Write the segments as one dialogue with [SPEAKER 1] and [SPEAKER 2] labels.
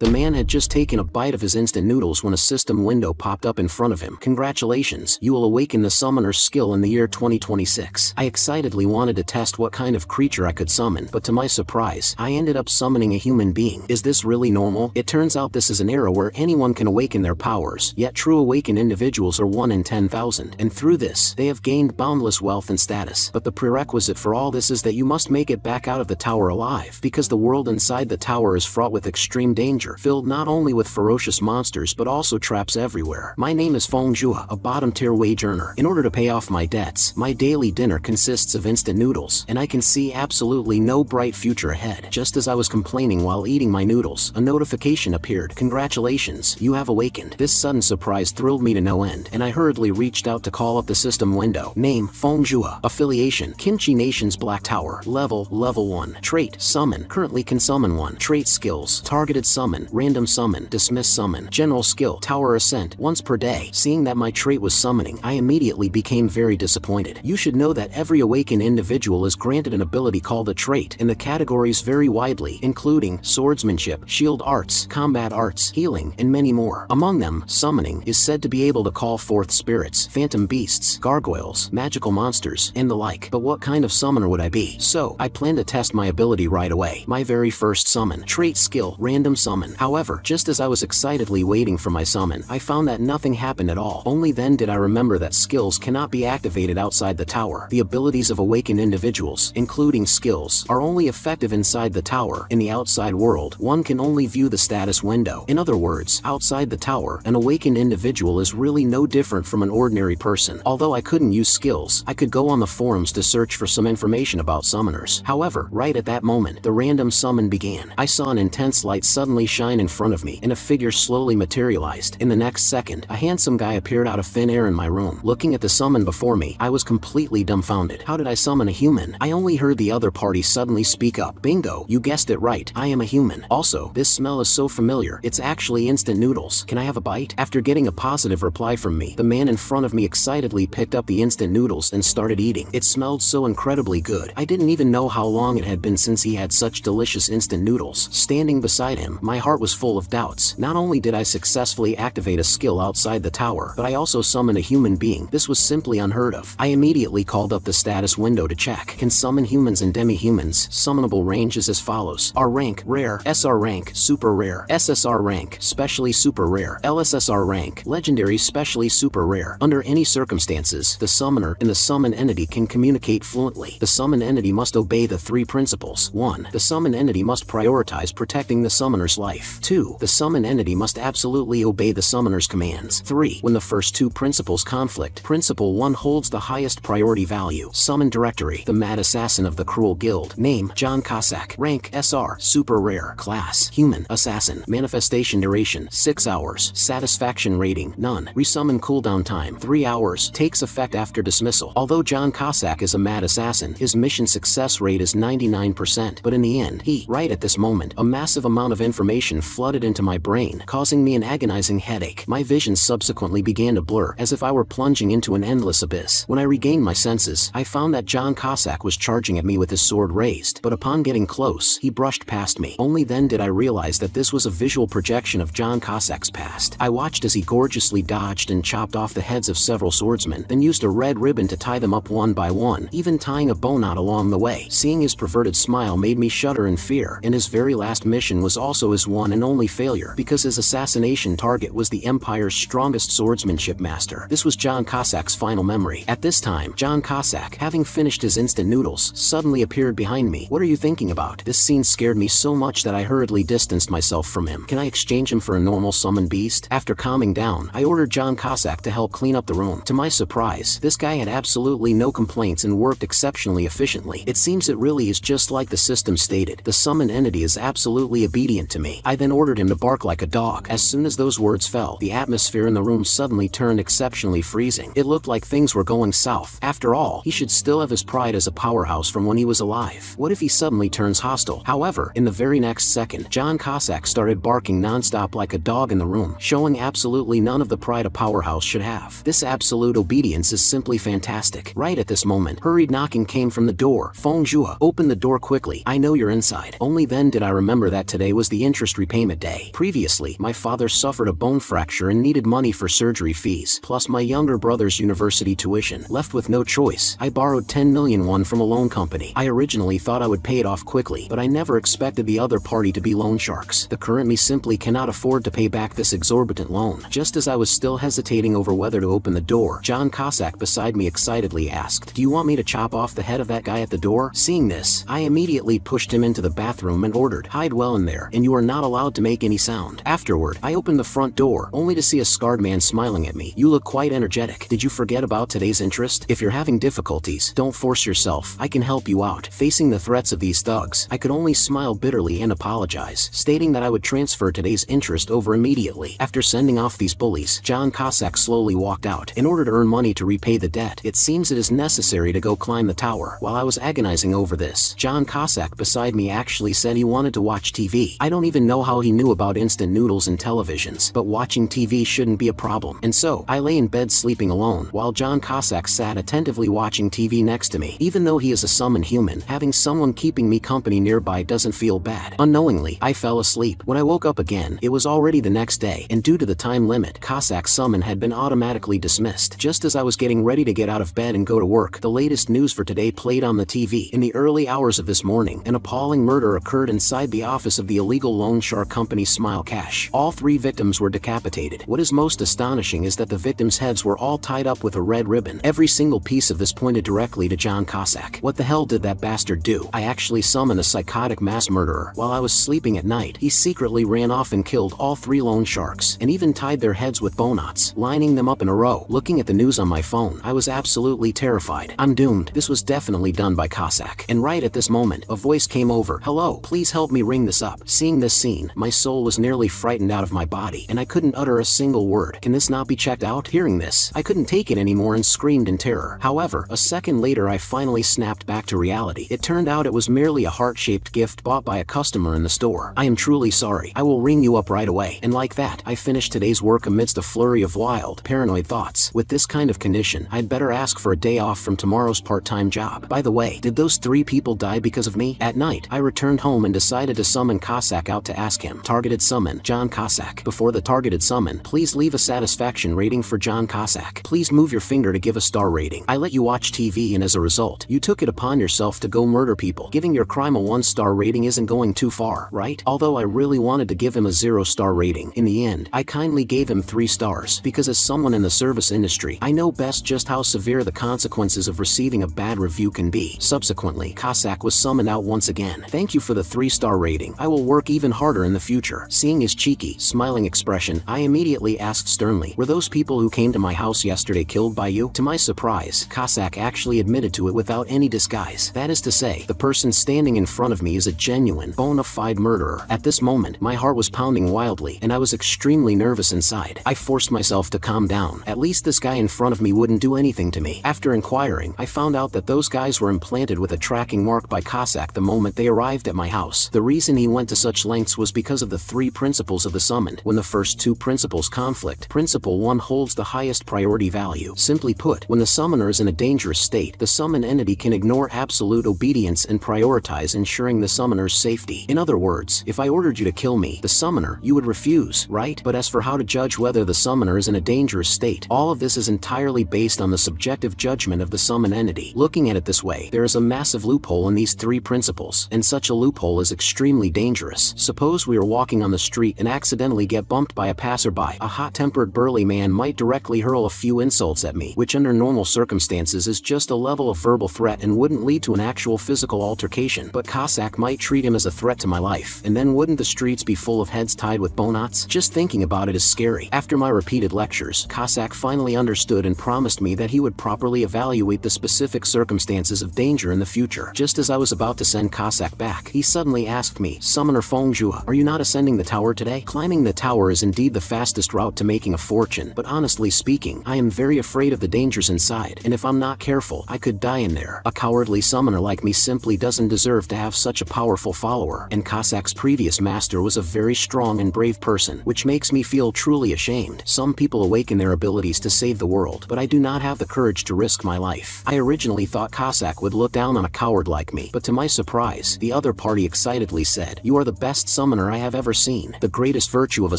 [SPEAKER 1] The man had just taken a bite of his instant noodles when a system window popped up in front of him. Congratulations, you will awaken the summoner's skill in the year 2026. I excitedly wanted to test what kind of creature I could summon, but to my surprise, I ended up summoning a human being. Is this really normal? It turns out this is an era where anyone can awaken their powers, yet true awakened individuals are 1 in 10,000, and through this, they have gained boundless wealth and status. But the prerequisite for all this is that you must make it back out of the tower alive, because the world inside the tower is fraught with extreme danger, filled not only with ferocious monsters but also traps everywhere. My name is Feng Zhua, a bottom-tier wage earner. In order to pay off my debts, my daily dinner consists of instant noodles, and I can see absolutely no bright future ahead. Just as I was complaining while eating my noodles, a notification appeared. Congratulations, you have awakened. This sudden surprise thrilled me to no end, and I hurriedly reached out to call up the system window. Name, Feng Zhua. Affiliation, Kimchi Nation's Black Tower. Level 1. Trait, Summon. Currently can summon 1. Trait skills, Targeted Summon, Random Summon, Dismiss Summon. General skill, Tower Ascent, once per day. Seeing that my trait was summoning, I immediately became very disappointed. You should know that every awakened individual is granted an ability called a trait, and the categories vary widely, including swordsmanship, shield arts, combat arts, healing, and many more. Among them, summoning is said to be able to call forth spirits, phantom beasts, gargoyles, magical monsters, and the like. But what kind of summoner would I be? So, I plan to test my ability right away. My very first summon. Trait skill, Random Summon. However, just as I was excitedly waiting for my summon, I found that nothing happened at all. Only then did I remember that skills cannot be activated outside the tower. The abilities of awakened individuals, including skills, are only effective inside the tower. In the outside world, one can only view the status window. In other words, outside the tower, an awakened individual is really no different from an ordinary person. Although I couldn't use skills, I could go on the forums to search for some information about summoners. However, right at that moment, the random summon began. I saw an intense light suddenly shine in front of me, and a figure slowly materialized. In the next second, a handsome guy appeared out of thin air in my room. Looking at the summon before me, I was completely dumbfounded. How did I summon a human? I only heard the other party suddenly speak up. Bingo, you guessed it right. I am a human. Also, this smell is so familiar. It's actually instant noodles. Can I have a bite? After getting a positive reply from me, the man in front of me excitedly picked up the instant noodles and started eating. It smelled so incredibly good. I didn't even know how long it had been since he had such delicious instant noodles. Standing beside him, my heart was full of doubts. Not only did I successfully activate a skill outside the tower, but I also summoned a human being. This was simply unheard of. I immediately called up the status window to check. Can summon humans and demi-humans. Summonable range is as follows. R rank, rare. SR rank, super rare. SSR rank, specially super rare. LSSR rank, legendary, specially super rare. Under any circumstances, the summoner and the summon entity can communicate fluently. The summon entity must obey the 3 principles. 1. The summon entity must prioritize protecting the summoner's life. 2. The summon entity must absolutely obey the summoner's commands. 3. When the first 2 principles conflict, Principle 1 holds the highest priority value. Summon directory. The mad assassin of the cruel guild. Name, John Cossack. Rank, SR, super rare. Class, human, assassin. Manifestation duration, 6 hours. Satisfaction rating, none. Resummon cooldown time, 3 hours. Takes effect after dismissal. Although John Cossack is a mad assassin, his mission success rate is 99%, but in the end, right at this moment, a massive amount of information flooded into my brain, causing me an agonizing headache. My vision subsequently began to blur, as if I were plunging into an endless abyss. When I regained my senses, I found that John Cossack was charging at me with his sword raised, but upon getting close, he brushed past me. Only then did I realize that this was a visual projection of John Cossack's past. I watched as he gorgeously dodged and chopped off the heads of several swordsmen, then used a red ribbon to tie them up one by one, even tying a bow knot along the way. Seeing his perverted smile made me shudder in fear, and his very last mission was also his one and only failure, because his assassination target was the Empire's strongest swordsmanship master. This was John Cossack's final memory. At this time, John Cossack, having finished his instant noodles, suddenly appeared behind me. What are you thinking about? This scene scared me so much that I hurriedly distanced myself from him. Can I exchange him for a normal summon beast? After calming down, I ordered John Cossack to help clean up the room. To my surprise, this guy had absolutely no complaints and worked exceptionally efficiently. It seems it really is just like the system stated. The summoned entity is absolutely obedient to me. I then ordered him to bark like a dog. As soon as those words fell, the atmosphere in the room suddenly turned exceptionally freezing. It looked like things were going south. After all, he should still have his pride as a powerhouse from when he was alive. What if he suddenly turns hostile? However, in the very next second, John Cossack started barking nonstop like a dog in the room, showing absolutely none of the pride a powerhouse should have. This absolute obedience is simply fantastic. Right at this moment, hurried knocking came from the door. Feng Zhua, open the door quickly. I know you're inside. Only then did I remember that today was the intra interest repayment day. Previously, my father suffered a bone fracture and needed money for surgery fees, plus my younger brother's university tuition. Left with no choice, I borrowed 10 million won from a loan company. I originally thought I would pay it off quickly, but I never expected the other party to be loan sharks. The current me simply cannot afford to pay back this exorbitant loan. Just as I was still hesitating over whether to open the door, John Cossack beside me excitedly asked, "Do you want me to chop off the head of that guy at the door?" Seeing this, I immediately pushed him into the bathroom and ordered, "Hide well in there, and you are not allowed to make any sound." Afterward, I opened the front door, only to see a scarred man smiling at me. "You look quite energetic. Did you forget about today's interest? If you're having difficulties, don't force yourself. I can help you out." Facing the threats of these thugs, I could only smile bitterly and apologize, stating that I would transfer today's interest over immediately. After sending off these bullies, John Cossack slowly walked out. In order to earn money to repay the debt, it seems it is necessary to go climb the tower. While I was agonizing over this, John Cossack beside me actually said he wanted to watch TV. I don't even know how he knew about instant noodles and televisions, but watching TV shouldn't be a problem. And so, I lay in bed sleeping alone, while John Cossack sat attentively watching TV next to me. Even though he is a summoned human, having someone keeping me company nearby doesn't feel bad. Unknowingly, I fell asleep. When I woke up again, it was already the next day, and due to the time limit, Cossack's summon had been automatically dismissed. Just as I was getting ready to get out of bed and go to work, the latest news for today played on the TV. In the early hours of this morning, an appalling murder occurred inside the office of the illegal loan shark company Smile Cash. All 3 victims were decapitated. What is most astonishing is that the victims' heads were all tied up with a red ribbon. Every single piece of this pointed directly to John Cossack. What the hell did that bastard do? I actually summoned a psychotic mass murderer. While I was sleeping at night, he secretly ran off and killed all 3 loan sharks, and even tied their heads with bow knots, lining them up in a row. Looking at the news on my phone, I was absolutely terrified. I'm doomed. This was definitely done by Cossack. And right at this moment, a voice came over. "Hello, please help me ring this up." Seeing this scene, my soul was nearly frightened out of my body, and I couldn't utter a single word. "Can this not be checked out?" Hearing this, I couldn't take it anymore and screamed in terror. However, a second later I finally snapped back to reality. It turned out it was merely a heart-shaped gift bought by a customer in the store. "I am truly sorry. I will ring you up right away." And like that, I finished today's work amidst a flurry of wild, paranoid thoughts. With this kind of condition, I'd better ask for a day off from tomorrow's part-time job. By the way, did those 3 people die because of me? At night, I returned home and decided to summon Cossack out to ask him. Targeted summon, John Cossack. Before the targeted summon, please leave a satisfaction rating for John Cossack. Please move your finger to give a star rating. I let you watch TV and as a result, you took it upon yourself to go murder people. Giving your crime a 1-star rating isn't going too far, right? Although I really wanted to give him a 0-star rating, in the end, I kindly gave him 3 stars, because as someone in the service industry, I know best just how severe the consequences of receiving a bad review can be. Subsequently, Cossack was summoned out once again. "Thank you for the 3-star rating. I will work even harder in the future." Seeing his cheeky, smiling expression, I immediately asked sternly, "Were those people who came to my house yesterday killed by you?" To my surprise, Cossack actually admitted to it without any disguise. That is to say, the person standing in front of me is a genuine, bona fide murderer. At this moment, my heart was pounding wildly, and I was extremely nervous inside. I forced myself to calm down. At least this guy in front of me wouldn't do anything to me. After inquiring, I found out that those guys were implanted with a tracking mark by Cossack the moment they arrived at my house. The reason he went to such lengths was because of the 3 principles of the summoned. When the first 2 principles conflict, Principle 1 holds the highest priority value. Simply put, when the summoner is in a dangerous state, the summoned entity can ignore absolute obedience and prioritize ensuring the summoner's safety. In other words, if I ordered you to kill me, the summoner, you would refuse, right? But as for how to judge whether the summoner is in a dangerous state, all of this is entirely based on the subjective judgment of the summoned entity. Looking at it this way, there is a massive loophole in these 3 principles, and such a loophole is extremely dangerous. Suppose we are walking on the street and accidentally get bumped by a passerby. A hot-tempered burly man might directly hurl a few insults at me, which under normal circumstances is just a level of verbal threat and wouldn't lead to an actual physical altercation. But Cossack might treat him as a threat to my life, and then wouldn't the streets be full of heads tied with bow knots? Just thinking about it is scary. After my repeated lectures, Cossack finally understood and promised me that he would properly evaluate the specific circumstances of danger in the future. Just as I was about to send Cossack back, he suddenly asked me, "Summoner Fengjua, are you not ascending the tower today?" Climbing the tower is indeed the fastest route to making a fortune, but honestly speaking, I am very afraid of the dangers inside, and if I'm not careful, I could die in there. A cowardly summoner like me simply doesn't deserve to have such a powerful follower, and Cossack's previous master was a very strong and brave person, which makes me feel truly ashamed. Some people awaken their abilities to save the world, but I do not have the courage to risk my life. I originally thought Cossack would look down on a coward like me, but to my surprise, the other party excitedly said, "You are the best summoner I have ever seen. The greatest virtue of a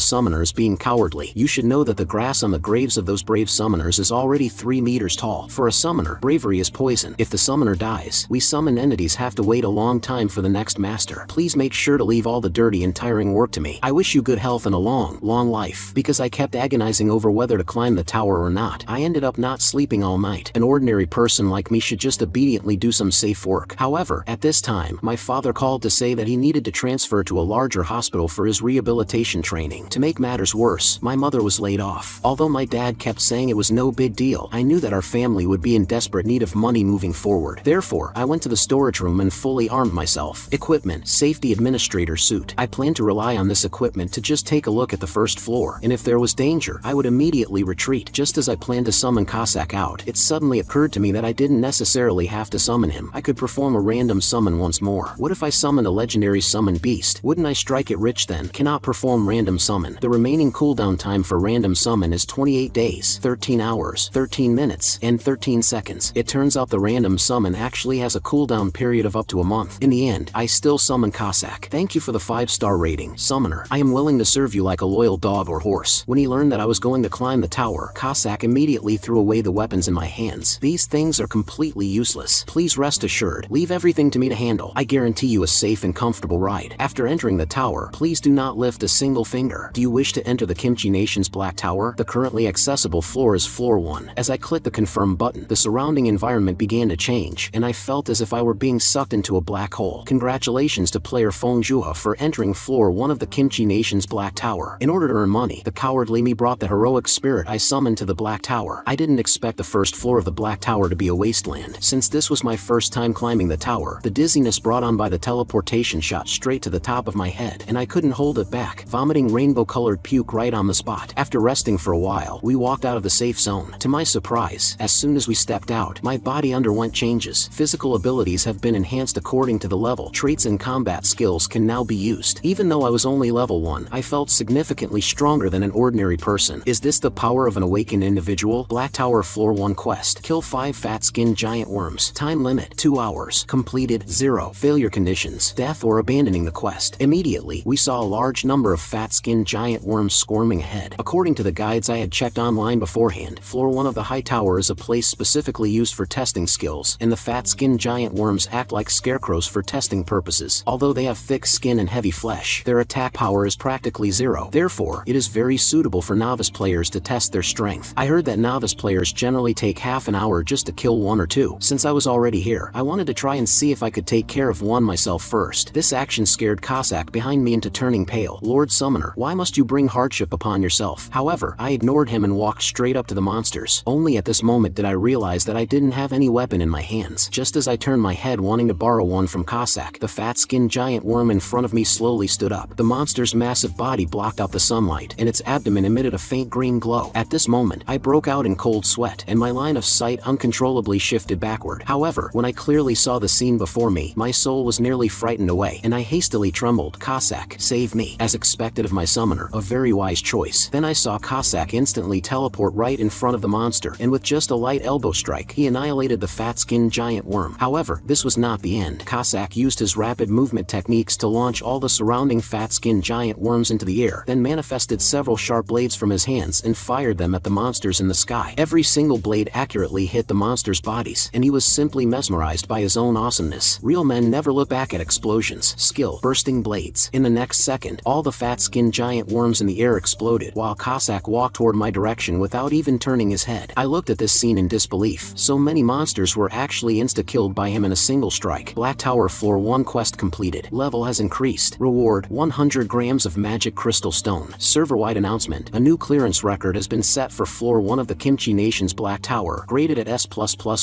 [SPEAKER 1] summoner is being cowardly. You should know that the grass on the graves of those brave summoners is already 3 meters tall. For a summoner, bravery is poison. If the summoner dies, we summoned entities have to wait a long time for the next master. Please make sure to leave all the dirty and tiring work to me. I wish you good health and a long life. Because I kept agonizing over whether to climb the tower or not, I ended up not sleeping all night. An ordinary person like me should just obediently do some safe work. However, at this time, my father called to say that he needed to transfer to a larger hospital for his rehabilitation training. To make matters worse, my mother was laid off. Although my dad kept saying it was no big deal, I knew that our family would be in desperate need of money moving forward. Therefore, I went to the storage room and fully armed myself. Equipment, safety administrator suit. I planned to rely on this equipment to just take a look at the first floor, and if there was danger, I would immediately retreat. Just as I planned to summon Cossack out, it suddenly occurred to me that I didn't necessarily have to summon him. I could perform a random summon once more. What if I summoned a legendary summon beast? Wouldn't I strike it rich then? Cannot perform random summon. The remaining cooldown time for random summon is 28 days, 13 hours, 13 minutes, and 13 seconds. It turns out the random summon actually has a cooldown period of up to a month. In the end, I still summon Cossack. Thank you for the 5-star rating, summoner. I am willing to serve you like a loyal dog or horse. When he learned that I was going to climb the tower, Cossack immediately threw away the weapons in my hands. These things are completely useless. Please rest assured, leave everything to me to handle. I guarantee you a safe and comfortable ride. After entering the tower, please do not lift a single finger. Do you wish to enter the Kimchi Nation's Black Tower? The currently accessible floor is floor 1. As I clicked the confirm button, the surrounding environment began to change, and I felt as if I were being sucked into a black hole. Congratulations to player Feng Juha for entering floor 1 of the Kimchi Nation's Black Tower. In order to earn money, the cowardly me brought the heroic spirit I summoned to the Black Tower. I didn't expect the first floor of the Black Tower to be a wasteland. Since this was my first time climbing the tower, the dizziness brought on by the teleportation shot straight to the top of my head, and I couldn't hold it back, vomiting rainbow-colored puke right on the spot. After resting for a while, we walked out of the safe zone. To my surprise, as soon as we stepped out, my body underwent changes. Physical abilities have been enhanced according to the level. Traits and combat skills can now be used. Even though I was only level 1, I felt significantly stronger than an ordinary person. Is this the power of an awakened individual? Black Tower Floor 1 quest. Kill 5 fat-skinned giant worms. Time limit, 2 hours. Completed, 0. Failure conditions, death or abandoning the quest. Immediately, we saw a large number of fat-skinned giant worms squirming ahead. According to the guides I had checked online beforehand, Floor 1 of the high tower is a place specifically used for testing skills, and the fat-skinned giant worms act like scarecrows for testing purposes. Although they have thick skin and heavy flesh, their attack power is practically 0. Therefore, it is very suitable for novice players to test their strength. I heard that novice players generally take half an hour just to kill 1 or 2. Since I was already here, I wanted to try and see if I could take care of 1 myself first. This action scared Cossack behind me into turning pale. Lord Summoner, why must you bring hardship upon yourself? However, I ignored him and walked straight up to the monsters. Only at this moment did I realize that I didn't have any weapon in my hands. Just as I turned my head wanting to borrow one from Cossack, the fat-skinned giant worm in front of me slowly stood up. The monster's massive body blocked out the sunlight, and its abdomen emitted a faint green glow. At this moment, I broke out in cold sweat, and my line of sight uncontrollably shifted backward. However, when I clearly saw the scene before me, my soul was nearly frightened away, and I hastily trembled. Cossack, save me. As expected of my summoner, a very wise choice. Then I saw Cossack instantly teleport right in front of the monster, and with just a light elbow strike, he annihilated the fat-skinned giant worm. However, this was not the end. Cossack used his rapid movement techniques to launch all the surrounding fat-skinned giant worms into the air, then manifested several sharp blades from his hands and fired them at the monsters in the sky. Every single blade accurately hit the monsters' bodies, and he was simply mesmerized by his own awesomeness. Real men never look back at explosions. Skill, bursting blades. In the next second, all the fat-skinned giant worms in the air exploded, while Cossack walked toward my direction without even turning his head. I looked at this scene in disbelief. So many monsters were actually insta-killed by him in a single strike. Black Tower Floor 1 quest completed. Level has increased. Reward, 100 grams of magic crystal stone. Server-wide announcement. A new clearance record has been set for Floor 1 of the Kimchi Nation's Black Tower. Graded at S++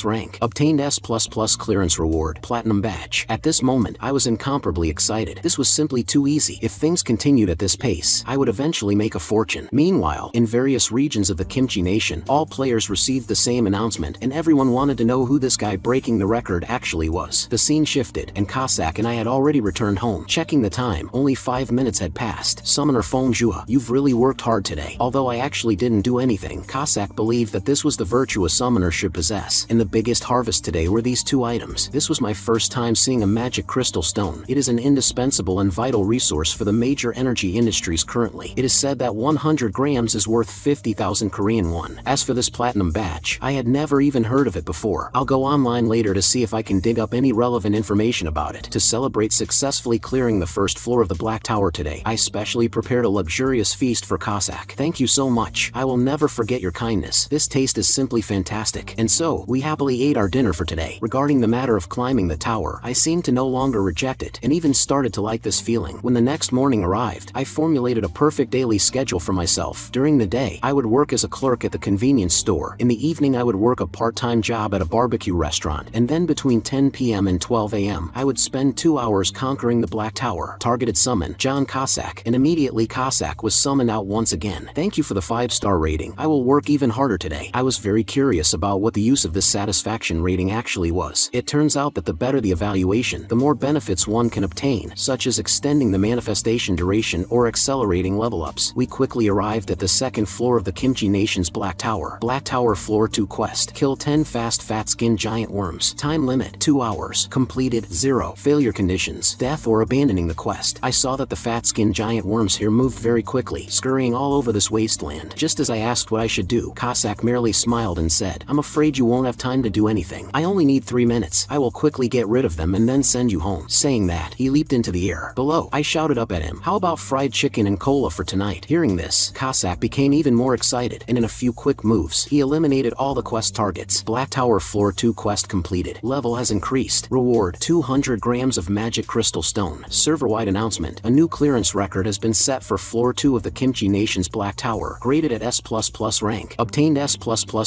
[SPEAKER 1] rank. Obtained S++ clearance reward. Platinum badge. At this moment, I was incomparably excited. This was simply too easy. If things continued at this pace, I would eventually make a fortune. Meanwhile, in various regions of the Kimchi Nation, all players received the same announcement, and everyone wanted to know who this guy breaking the record actually was. The scene shifted, and Cossack and I had already returned home. Checking the time, only 5 minutes had passed. Summoner Feng Juha, you've really worked hard today. Although I actually didn't do anything, Cossack believed that this was the virtue a summoner should possess. And the biggest harvest today were these 2 items. This was my first time seeing a magic crystal stone. It is an indispensable and vital resource for the major energy industries currently. It is said that 100 grams is worth 50,000 Korean won. As for this platinum badge, I had never even heard of it before. I'll go online later to see if I can dig up any relevant information about it. To celebrate successfully clearing the first floor of the Black Tower today, I specially prepared a luxurious feast for Cossack. Thank you so much. I will never forget your kindness. This taste is simply fantastic. And so, we happily ate our dinner for today. Regarding the matter of climbing the tower, I seemed to no longer reject it, and even started to like this feeling. When the next morning arrived, I formulated a perfect daily schedule for myself. During the day, I would work as a clerk at the convenience store. In the evening, I would work a part-time job at a barbecue restaurant. And then between 10 p.m. and 12 a.m., I would spend 2 hours conquering the Black Tower. Targeted summon, John Cossack. And immediately Cossack was summoned out once again. Thank you for the 5-star rating. I will work even harder today. I was very curious about what the use of this satisfaction rating actually was. It turns out that the better the evaluation, the more benefits one can obtain, such as extending the manifestation duration or accelerating level ups. We quickly arrived at the second floor of the Kimchi Nation's Black Tower. Black Tower Floor 2 quest. Kill 10 fast fat skin giant worms. Time limit 2 hours. Completed 0. Failure conditions: death or abandoning the quest. I saw that the fat skin giant worms here moved very quickly, scurrying all over this wasteland. Just as I asked what I should do, Cossack merely smiled and said, "I'm afraid you won't have time to do anything. I only need 3 minutes. I will quickly get rid of them and then send you home." Saying that, he leaped into the air. Below, I shouted up at him, "How about fried chicken and cola for tonight?" Hearing this, Cossack became even more excited, and in a few quick moves, he eliminated all the quest targets. Black Tower Floor 2 quest completed. Level has increased. Reward: 200 grams of magic crystal stone. Server-wide announcement: a new clearance record has been set for Floor 2 of the Kimchi Nation's Black Tower. Graded at S++ rank. Obtained S++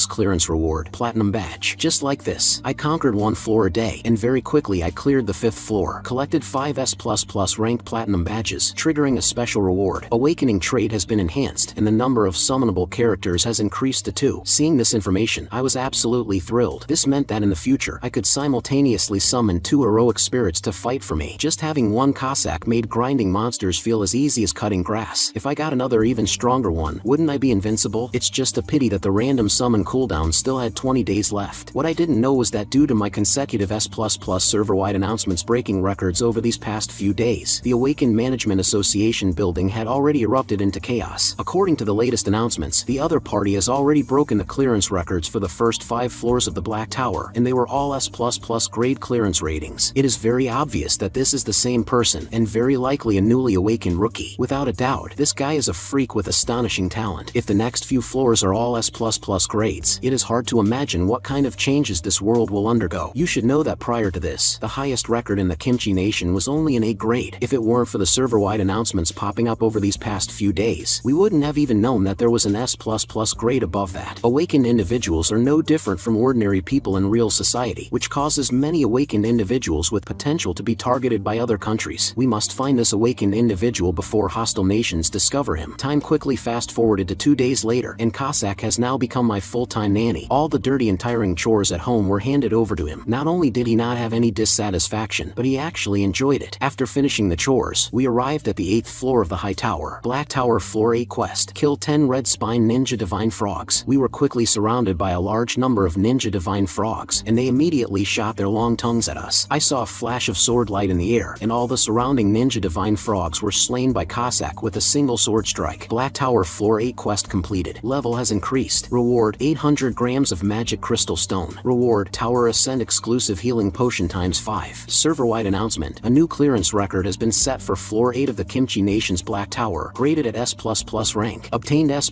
[SPEAKER 1] clearance reward. Platinum badge. Just like this, I conquered 1 floor a day, and very quickly I cleared the 5th floor. Collected 5 S++ rank platinum badges, triggering a special reward. Awakening trait has been enhanced, and the number of summonable characters has increased to 2. Seeing this information, I was absolutely thrilled. This meant that in the future, I could simultaneously summon 2 heroic spirits to fight for me. Just having 1 Cossack made grinding monsters feel as easy as cutting grass. If I got another even stronger one, wouldn't I be invincible? It's just a pity that the random summon cooldown still had 20 days left. What I didn't know was that due to my consecutive S++ server-wide announcements breaking records over these past few days, the Awakened Management Association building had already erupted into chaos. According to the latest announcements, the other party has already broken the clearance records for the first 5 floors of the Black Tower, and they were all S++ grade clearance ratings. It is very obvious that this is the same person, and very likely a newly awakened rookie. Without a doubt, this guy is a freak with astonishing talent. If the next few floors are all S++ grades, it is hard to imagine what kind of changes this world will undergo. You should know that prior to this, the highest record in the Kimchi Nation was only an A grade. If it weren't for the server-wide announcements popping up over these past few days, we wouldn't have even known that there was an S++ grade above that. Awakened individuals are no different from ordinary people in real society, which causes many awakened individuals with potential to be targeted by other countries. We must find this awakened individual before hostile nations discover him. Time quickly fast-forwarded to 2 days later, and Cossack has now become my full-time nanny. All the dirty and tiring chores at home were handed over to him. Not only did he not have any dissatisfaction, but he actually enjoyed it. After finishing the chores, we arrived at the 8th floor of the High Tower. Black Tower Floor 8 quest. Kill 10 red spine ninja divine frogs. We were quickly surrounded by a large number of ninja divine frogs, and they immediately shot their long tongues at us. I saw a flash of sword light in the air, and all the surrounding ninja divine frogs were slain by Cossack with a single sword strike. Black Tower Floor 8 quest completed. Level has increased. Reward: 800 grams of magic crystal stone. Reward: Tower Ascent exclusive healing potion times 5. Server-wide announcement: a new clearance record has been set for Floor 8 of the Kimchi Nation's Black Tower. Graded at S++ rank. Obtained S++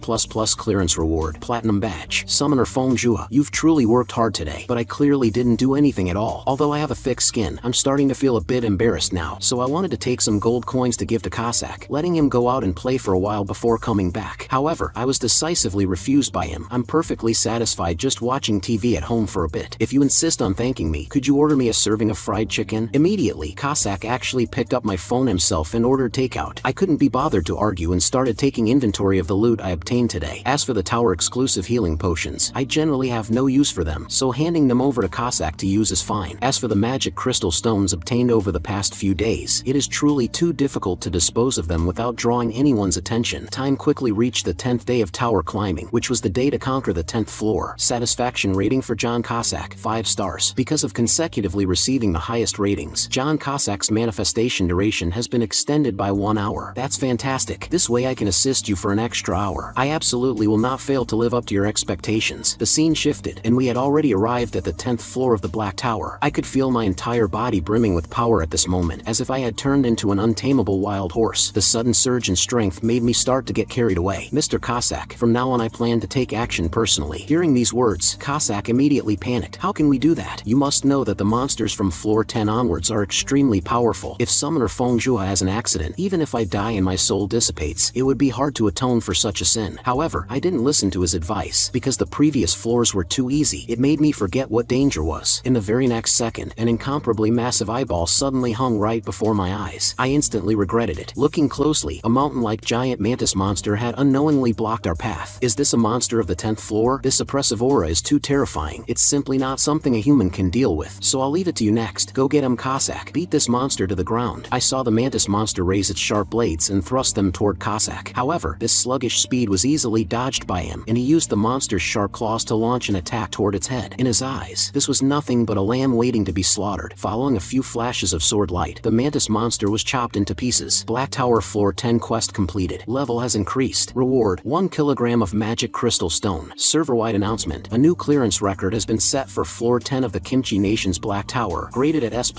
[SPEAKER 1] clearance reward. Platinum badge. Summoner Feng Jua, you've truly worked hard today, but I clearly didn't do anything at all. Although I have a thick skin, I'm starting to feel a bit embarrassed now, so I wanted to take some gold coins to give to Cossack, letting him go out and play for a while before coming back. However, I was decisively refused by him. I'm perfectly satisfied just watching TV at home for a bit. If you insist on thanking me, could you order me a serving of fried chicken? Immediately, Cossack actually picked up my phone himself and ordered takeout. I couldn't be bothered to argue and started taking inventory of the loot I obtained today. As for the tower exclusive healing potions, I generally have no use for them, so handing them over to Cossack to use is fine. As for the magic crystal stones obtained over the past few days, it is truly too difficult to dispose of them without drawing anyone's attention. Time quickly reached the 10th day of tower climbing, which was the day to conquer the 10th floor. Satisfaction rating for John Cossack, 5 stars. Because of consecutively receiving the highest ratings, John Cossack's manifestation duration duration has been extended by 1 hour. That's fantastic. This way I can assist you for an extra hour. I absolutely will not fail to live up to your expectations. The scene shifted, and we had already arrived at the 10th floor of the Black Tower. I could feel my entire body brimming with power at this moment, as if I had turned into an untamable wild horse. The sudden surge in strength made me start to get carried away. Mr. Cossack, from now on I plan to take action personally. Hearing these words, Cossack immediately panicked. How can we do that? You must know that the monsters from floor 10 onwards are extremely powerful. If Summoner Fengjue has an accident, even if I die and my soul dissipates, it would be hard to atone for such a sin. However, I didn't listen to his advice, because the previous floors were too easy. It made me forget what danger was. In the very next second, an incomparably massive eyeball suddenly hung right before my eyes. I instantly regretted it. Looking closely, a mountain-like giant mantis monster had unknowingly blocked our path. Is this a monster of the 10th floor? This oppressive aura is too terrifying. It's simply not something a human can deal with. So I'll leave it to you next. Go get him, Cossack. Beat this monster to the ground. I saw the mantis monster raise its sharp blades and thrust them toward Cossack. However, this sluggish speed was easily dodged by him, and he used the monster's sharp claws to launch an attack toward its head. In his eyes, this was nothing but a lamb waiting to be slaughtered. Following a few flashes of sword light, the mantis monster was chopped into pieces. Black Tower Floor 10 quest completed. Level has increased. Reward: 1 kilogram of magic crystal stone. Server-wide announcement: a new clearance record has been set for Floor 10 of the Kimchi Nation's Black Tower, graded at S++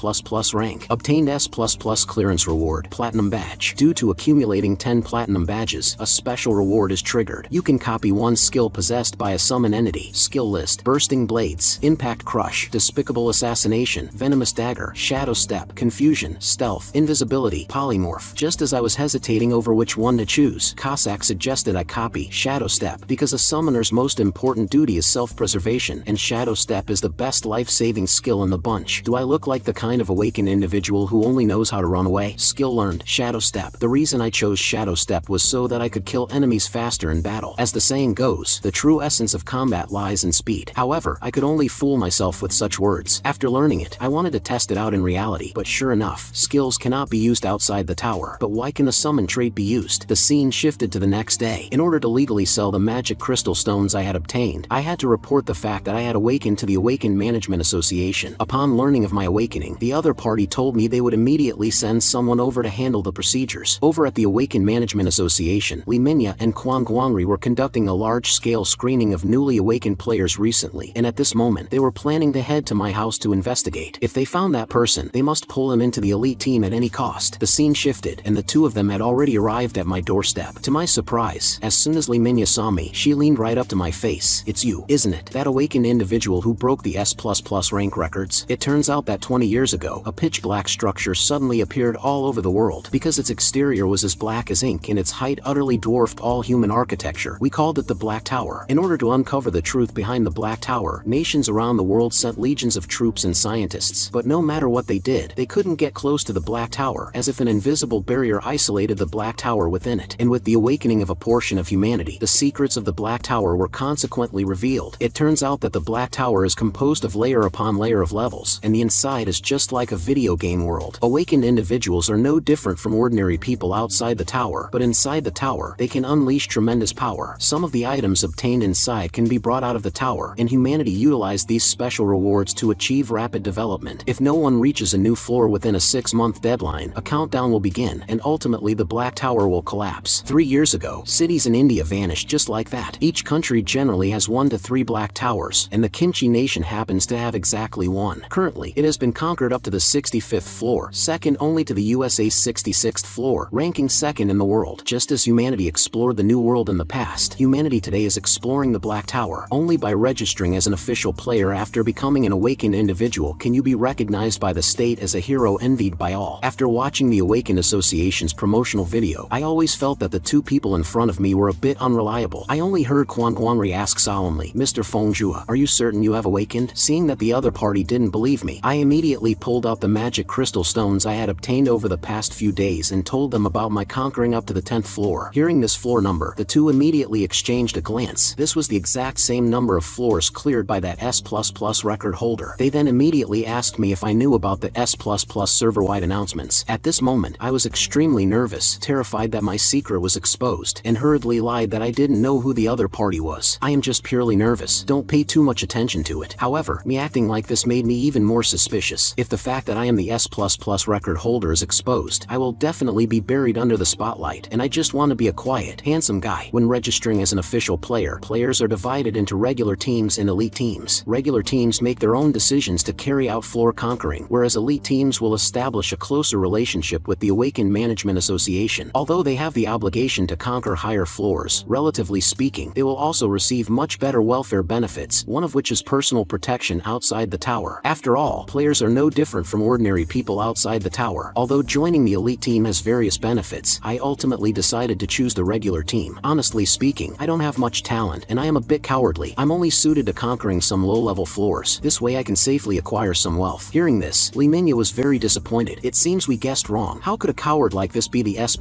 [SPEAKER 1] rank. Obtained S++ clearance reward, Platinum Badge. Due to accumulating 10 Platinum Badges, a special reward is triggered. You can copy one skill possessed by a summon entity. Skill list: Bursting Blades, Impact Crush, Despicable Assassination, Venomous Dagger, Shadow Step, Confusion, Stealth, Invisibility, Polymorph. Just as I was hesitating over which one to choose, Cossack suggested I copy Shadow Step, because a summoner's most important duty is self-preservation, and Shadow Step is the best life-saving skill in the bunch. Do I look like the kind of awakened individual who only knows how to run away? Skill learned: Shadow Step. The reason I chose Shadow Step was so that I could kill enemies faster in battle. As the saying goes, the true essence of combat lies in speed. However, I could only fool myself with such words. After learning it, I wanted to test it out in reality, but sure enough, skills cannot be used outside the tower. But why can the summon trait be used? The scene shifted to the next day. In order to legally sell the magic crystal stones I had obtained, I had to report the fact that I had awakened to the Awakened Management Association. Upon learning of my awakening, the other party told me they would immediately send someone over to handle the procedures. Over at the Awakened Management Association, Li Minya and Quan Guangri were conducting a large-scale screening of newly awakened players recently, and at this moment, they were planning to head to my house to investigate. If they found that person, they must pull him into the elite team at any cost. The scene shifted, and the two of them had already arrived at my doorstep. To my surprise, as soon as Li Minya saw me, she leaned right up to my face. "It's you, isn't it? That awakened individual who broke the S++ rank records." It turns out that 20 years ago, a pitch-black structure suddenly appeared all over the world. Because its exterior was as black as ink and its height utterly dwarfed all human architecture, we called it the Black Tower. In order to uncover the truth behind the Black Tower, nations around the world sent legions of troops and scientists, but no matter what they did, they couldn't get close to the Black Tower, as if an invisible barrier isolated the Black Tower within it. And with the awakening of a portion of humanity, the secrets of the Black Tower were consequently revealed. It turns out that the Black Tower is composed of layer upon layer of levels, and the inside is just like a video game world. Awakened individuals are no different from ordinary people outside the tower, but inside the tower, they can unleash tremendous power. Some of the items obtained inside can be brought out of the tower, and humanity utilized these special rewards to achieve rapid development. If no one reaches a new floor within a 6-month deadline, a countdown will begin, and ultimately the Black Tower will collapse. 3 years ago, cities in India vanished just like that. Each country generally has 1 to 3 Black Towers, and the Kimchi Nation happens to have exactly one. Currently, it has been conquered up to the 65th floor, second only to the USA's 66th floor, ranking second in the world. Just as humanity explored the New World in the past, humanity today is exploring the Black Tower. Only by registering as an official player after becoming an awakened individual can you be recognized by the state as a hero envied by all. After watching the Awakened Association's promotional video, I always felt that the two people in front of me were a bit unreliable. I only heard Quan Guangri ask solemnly, "Mr. Fengjue, are you certain you have awakened?" Seeing that the other party didn't believe me, I immediately pulled out the magic crystal stones I had obtained over the past few days and told them about my conquering up to the 10th floor. Hearing this floor number, the two immediately exchanged a glance. This was the exact same number of floors cleared by that S++ record holder. They then immediately asked me if I knew about the S++ server-wide announcements. At this moment, I was extremely nervous, terrified that my secret was exposed, and hurriedly lied that I didn't know who the other party was. I am just purely nervous. Don't pay too much attention to it. However, me acting like this made me even more suspicious. If the fact that I am the S++ record holder shoulder is exposed, I will definitely be buried under the spotlight, and I just want to be a quiet, handsome guy. When registering as an official player, players are divided into regular teams and elite teams. Regular teams make their own decisions to carry out floor conquering, whereas elite teams will establish a closer relationship with the Awakened Management Association. Although they have the obligation to conquer higher floors, relatively speaking, they will also receive much better welfare benefits, one of which is personal protection outside the tower. After all, players are no different from ordinary people outside the tower. Although joining the elite team has various benefits, I ultimately decided to choose the regular team. Honestly speaking, I don't have much talent, and I am a bit cowardly. I'm only suited to conquering some low-level floors. This way I can safely acquire some wealth. Hearing this, Limenya was very disappointed. It seems we guessed wrong. How could a coward like this be the S++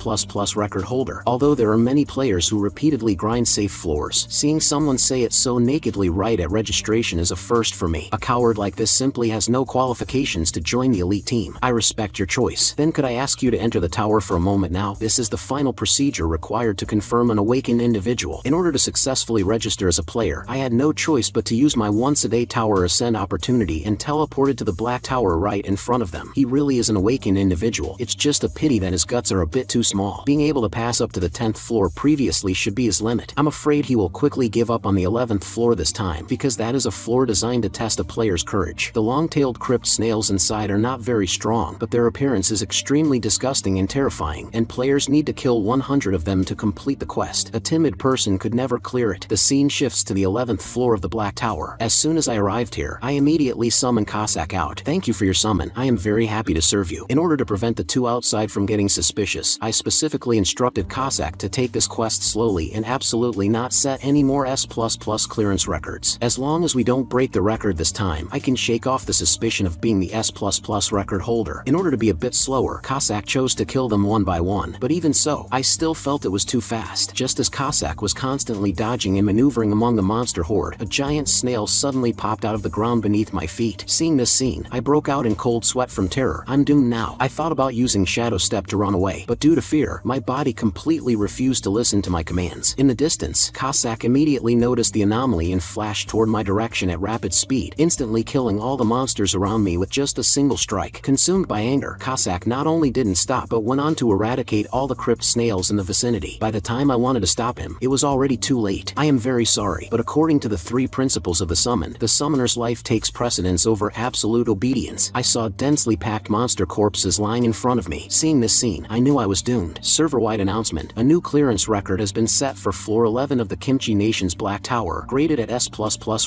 [SPEAKER 1] record holder? Although there are many players who repeatedly grind safe floors, seeing someone say it so nakedly right at registration is a first for me. A coward like this simply has no qualifications to join the elite team. I respect your choice. Then could I ask you to enter the tower for a moment now? This is the final procedure required to confirm an awakened individual. In order to successfully register as a player, I had no choice but to use my once-a-day tower ascend opportunity and teleported to the black tower right in front of them. He really is an awakened individual. It's just a pity that his guts are a bit too small. Being able to pass up to the 10th floor previously should be his limit. I'm afraid he will quickly give up on the 11th floor this time, because that is a floor designed to test a player's courage. The long-tailed crypt snails inside are not very strong, but their appearance is extremely disgusting and terrifying, and players need to kill 100 of them to complete the quest. A timid person could never clear it. The scene shifts to the 11th floor of the Black Tower. As soon as I arrived here, I immediately summoned Cossack out. Thank you for your summon. I am very happy to serve you. In order to prevent the two outside from getting suspicious, I specifically instructed Cossack to take this quest slowly and absolutely not set any more S++ clearance records. As long as we don't break the record this time, I can shake off the suspicion of being the S++ record holder. In order to be a bit slower, Cossack chose to kill them one by one, but even so, I still felt it was too fast. Just as Cossack was constantly dodging and maneuvering among the monster horde, a giant snail suddenly popped out of the ground beneath my feet. Seeing this scene, I broke out in cold sweat from terror. I'm doomed now. I thought about using Shadow Step to run away, but due to fear, my body completely refused to listen to my commands. In the distance, Cossack immediately noticed the anomaly and flashed toward my direction at rapid speed, instantly killing all the monsters around me with just a single strike. Consumed by anger, Cossack not only didn't stop but went on to eradicate all the crypt snails in the vicinity. By the time I wanted to stop him, it was already too late. I am very sorry, but according to the 3 principles of the summon, the summoner's life takes precedence over absolute obedience. I saw densely packed monster corpses lying in front of me. Seeing this scene, I knew I was doomed. Server-wide announcement. A new clearance record has been set for floor 11 of the Kimchi Nation's Black Tower, graded at S++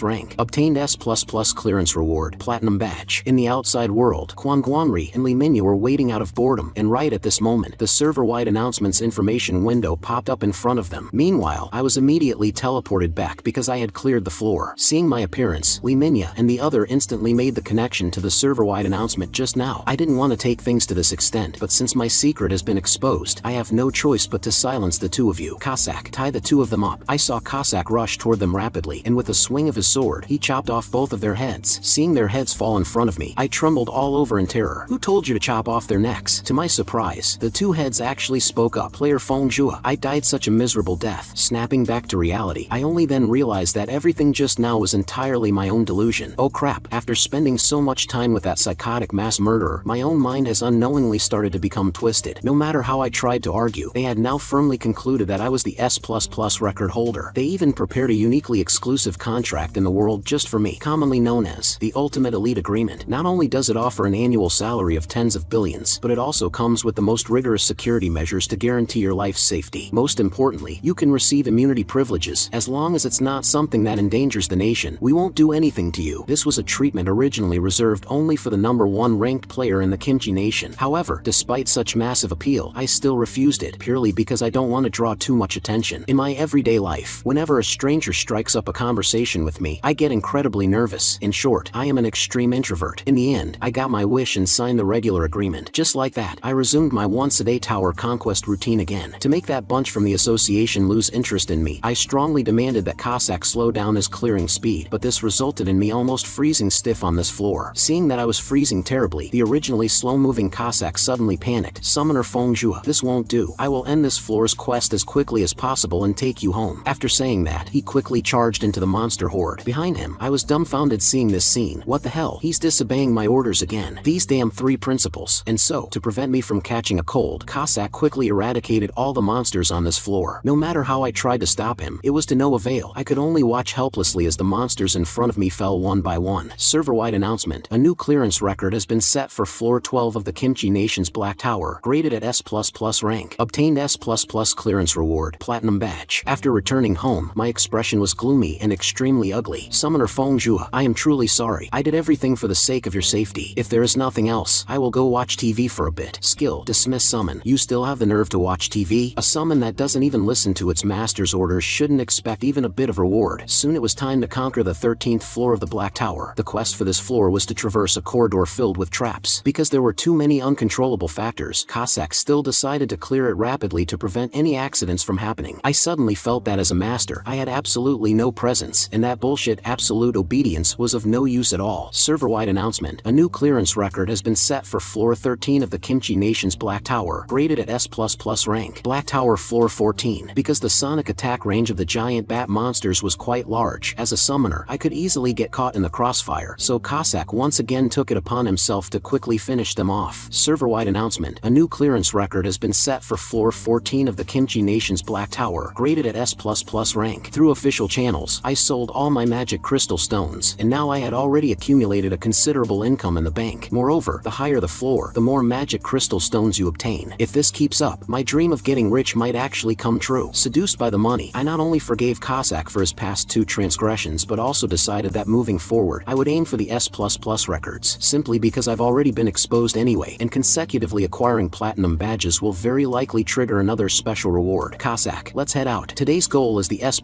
[SPEAKER 1] rank. Obtained S++ clearance reward, Platinum Badge. In the outside world, Guangguanri and Limenya were waiting out of boredom, and right at this moment, the server-wide announcements information window popped up in front of them. Meanwhile, I was immediately teleported back because I had cleared the floor. Seeing my appearance, Limenya and the other instantly made the connection to the server-wide announcement just now. I didn't want to take things to this extent, but since my secret has been exposed, I have no choice but to silence the two of you. Cossack, tie the two of them up. I saw Cossack rush toward them rapidly, and with a swing of his sword, he chopped off both of their heads. Seeing their heads fall in front of me, I trembled all over in terror. Who told you to chop off their necks? To my surprise, the two heads actually spoke up. Player Feng Zhua. I died such a miserable death. Snapping back to reality, I only then realized that everything just now was entirely my own delusion. Oh crap, after spending so much time with that psychotic mass murderer, my own mind has unknowingly started to become twisted. No matter how I tried to argue, they had now firmly concluded that I was the S++ record holder. They even prepared a uniquely exclusive contract in the world just for me, commonly known as the Ultimate Elite Agreement. Not only does it offer an annual salary of tens of billions, but it also comes with the most rigorous security measures to guarantee your life's safety. Most importantly, you can receive immunity privileges. As long as it's not something that endangers the nation, we won't do anything to you. This was a treatment originally reserved only for the #1 ranked player in the Kimchi Nation. However, despite such massive appeal, I still refused it, purely because I don't want to draw too much attention. In my everyday life, whenever a stranger strikes up a conversation with me, I get incredibly nervous. In short, I am an extreme introvert. In the end, I got my wish and signed the regular agreement. Just like that, I resumed my once-a-day tower conquest routine again. To make that bunch from the association lose interest in me, I strongly demanded that Cossack slow down his clearing speed, but this resulted in me almost freezing stiff on this floor. Seeing that I was freezing terribly, the originally slow-moving Cossack suddenly panicked. Summoner Feng Zhua, this won't do. I will end this floor's quest as quickly as possible and take you home. After saying that, he quickly charged into the monster horde. Behind him, I was dumbfounded seeing this scene. What the hell? He's disobeying my orders again. These damn 3 principles. And so, to prevent me from catching a cold, Cossack quickly eradicated all the monsters on this floor. No matter how I tried to stop him, it was to no avail. I could only watch helplessly as the monsters in front of me fell one by one. Server-wide announcement. A new clearance record has been set for floor 12 of the Kimchi Nation's Black Tower, graded at S++ rank. Obtained S++ clearance reward, Platinum Badge. After returning home, my expression was gloomy and extremely ugly. Summoner Fengjue, I am truly sorry. I did everything for the sake of your safety. If there is nothing else, I will go watch TV for a bit. Skill, dismiss summon. You still have the nerve to watch TV? A summon that doesn't even listen to its master's orders shouldn't expect even a bit of reward. Soon it was time to conquer the 13th floor of the Black Tower. The quest for this floor was to traverse a corridor filled with traps. Because there were too many uncontrollable factors, Cossack still decided to clear it rapidly to prevent any accidents from happening. I suddenly felt that as a master, I had absolutely no presence, and that bullshit absolute obedience was of no use at all. Server-wide announcement. A new clearance record has been set for floor 13 of the Kimchi Nation's Black Tower, graded at S++ rank. Black Tower floor 14. Because the sonic attack range of the giant bat monsters was quite large, as a summoner, I could easily get caught in the crossfire, so Cossack once again took it upon himself to quickly finish them off. Server-wide announcement. A new clearance record has been set for floor 14 of the Kimchi Nation's Black Tower, graded at S++ rank. Through official channels, I sold all my magic crystal stones, and now I had already accumulated a considerable income in the bank. Moreover, the higher the floor, the more magic crystal stones you obtain. If this keeps up, my dream of getting rich might actually come true. Seduced by the money, I not only forgave Cossack for his past 2 transgressions but also decided that moving forward, I would aim for the S++ records, simply because I've already been exposed anyway, and consecutively acquiring platinum badges will very likely trigger another special reward. Cossack, let's head out. Today's goal is the S++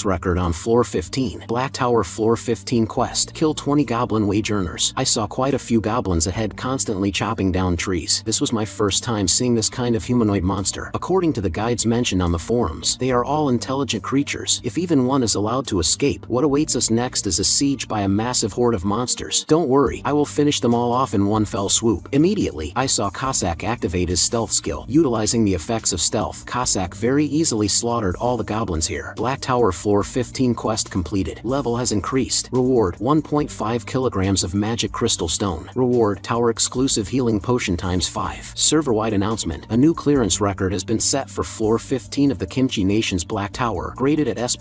[SPEAKER 1] record on floor 15. Black Tower floor 15 quest. Kill 20 goblin wage earners. I saw quite a few goblins ahead constantly chopping down trees. This was my first time seeing this kind of humanoid monster. According to the guides mentioned on the forums, they are all intelligent creatures. If even one is allowed to escape, what awaits us next is a siege by a massive horde of monsters. Don't worry, I will finish them all off in one fell swoop. Immediately, I saw Cossack activate his stealth skill. Utilizing the effects of stealth, Cossack very easily slaughtered all the goblins here. Black Tower floor 15 quest completed. Level has increased. Reward, 1.5 kilograms of magic crystal stone. Reward, tower exclusive healing potion ×5. Server-wide announcement. A new clearance record has been set for floor 15 of the Kimchi Nation's Black Tower, graded at S++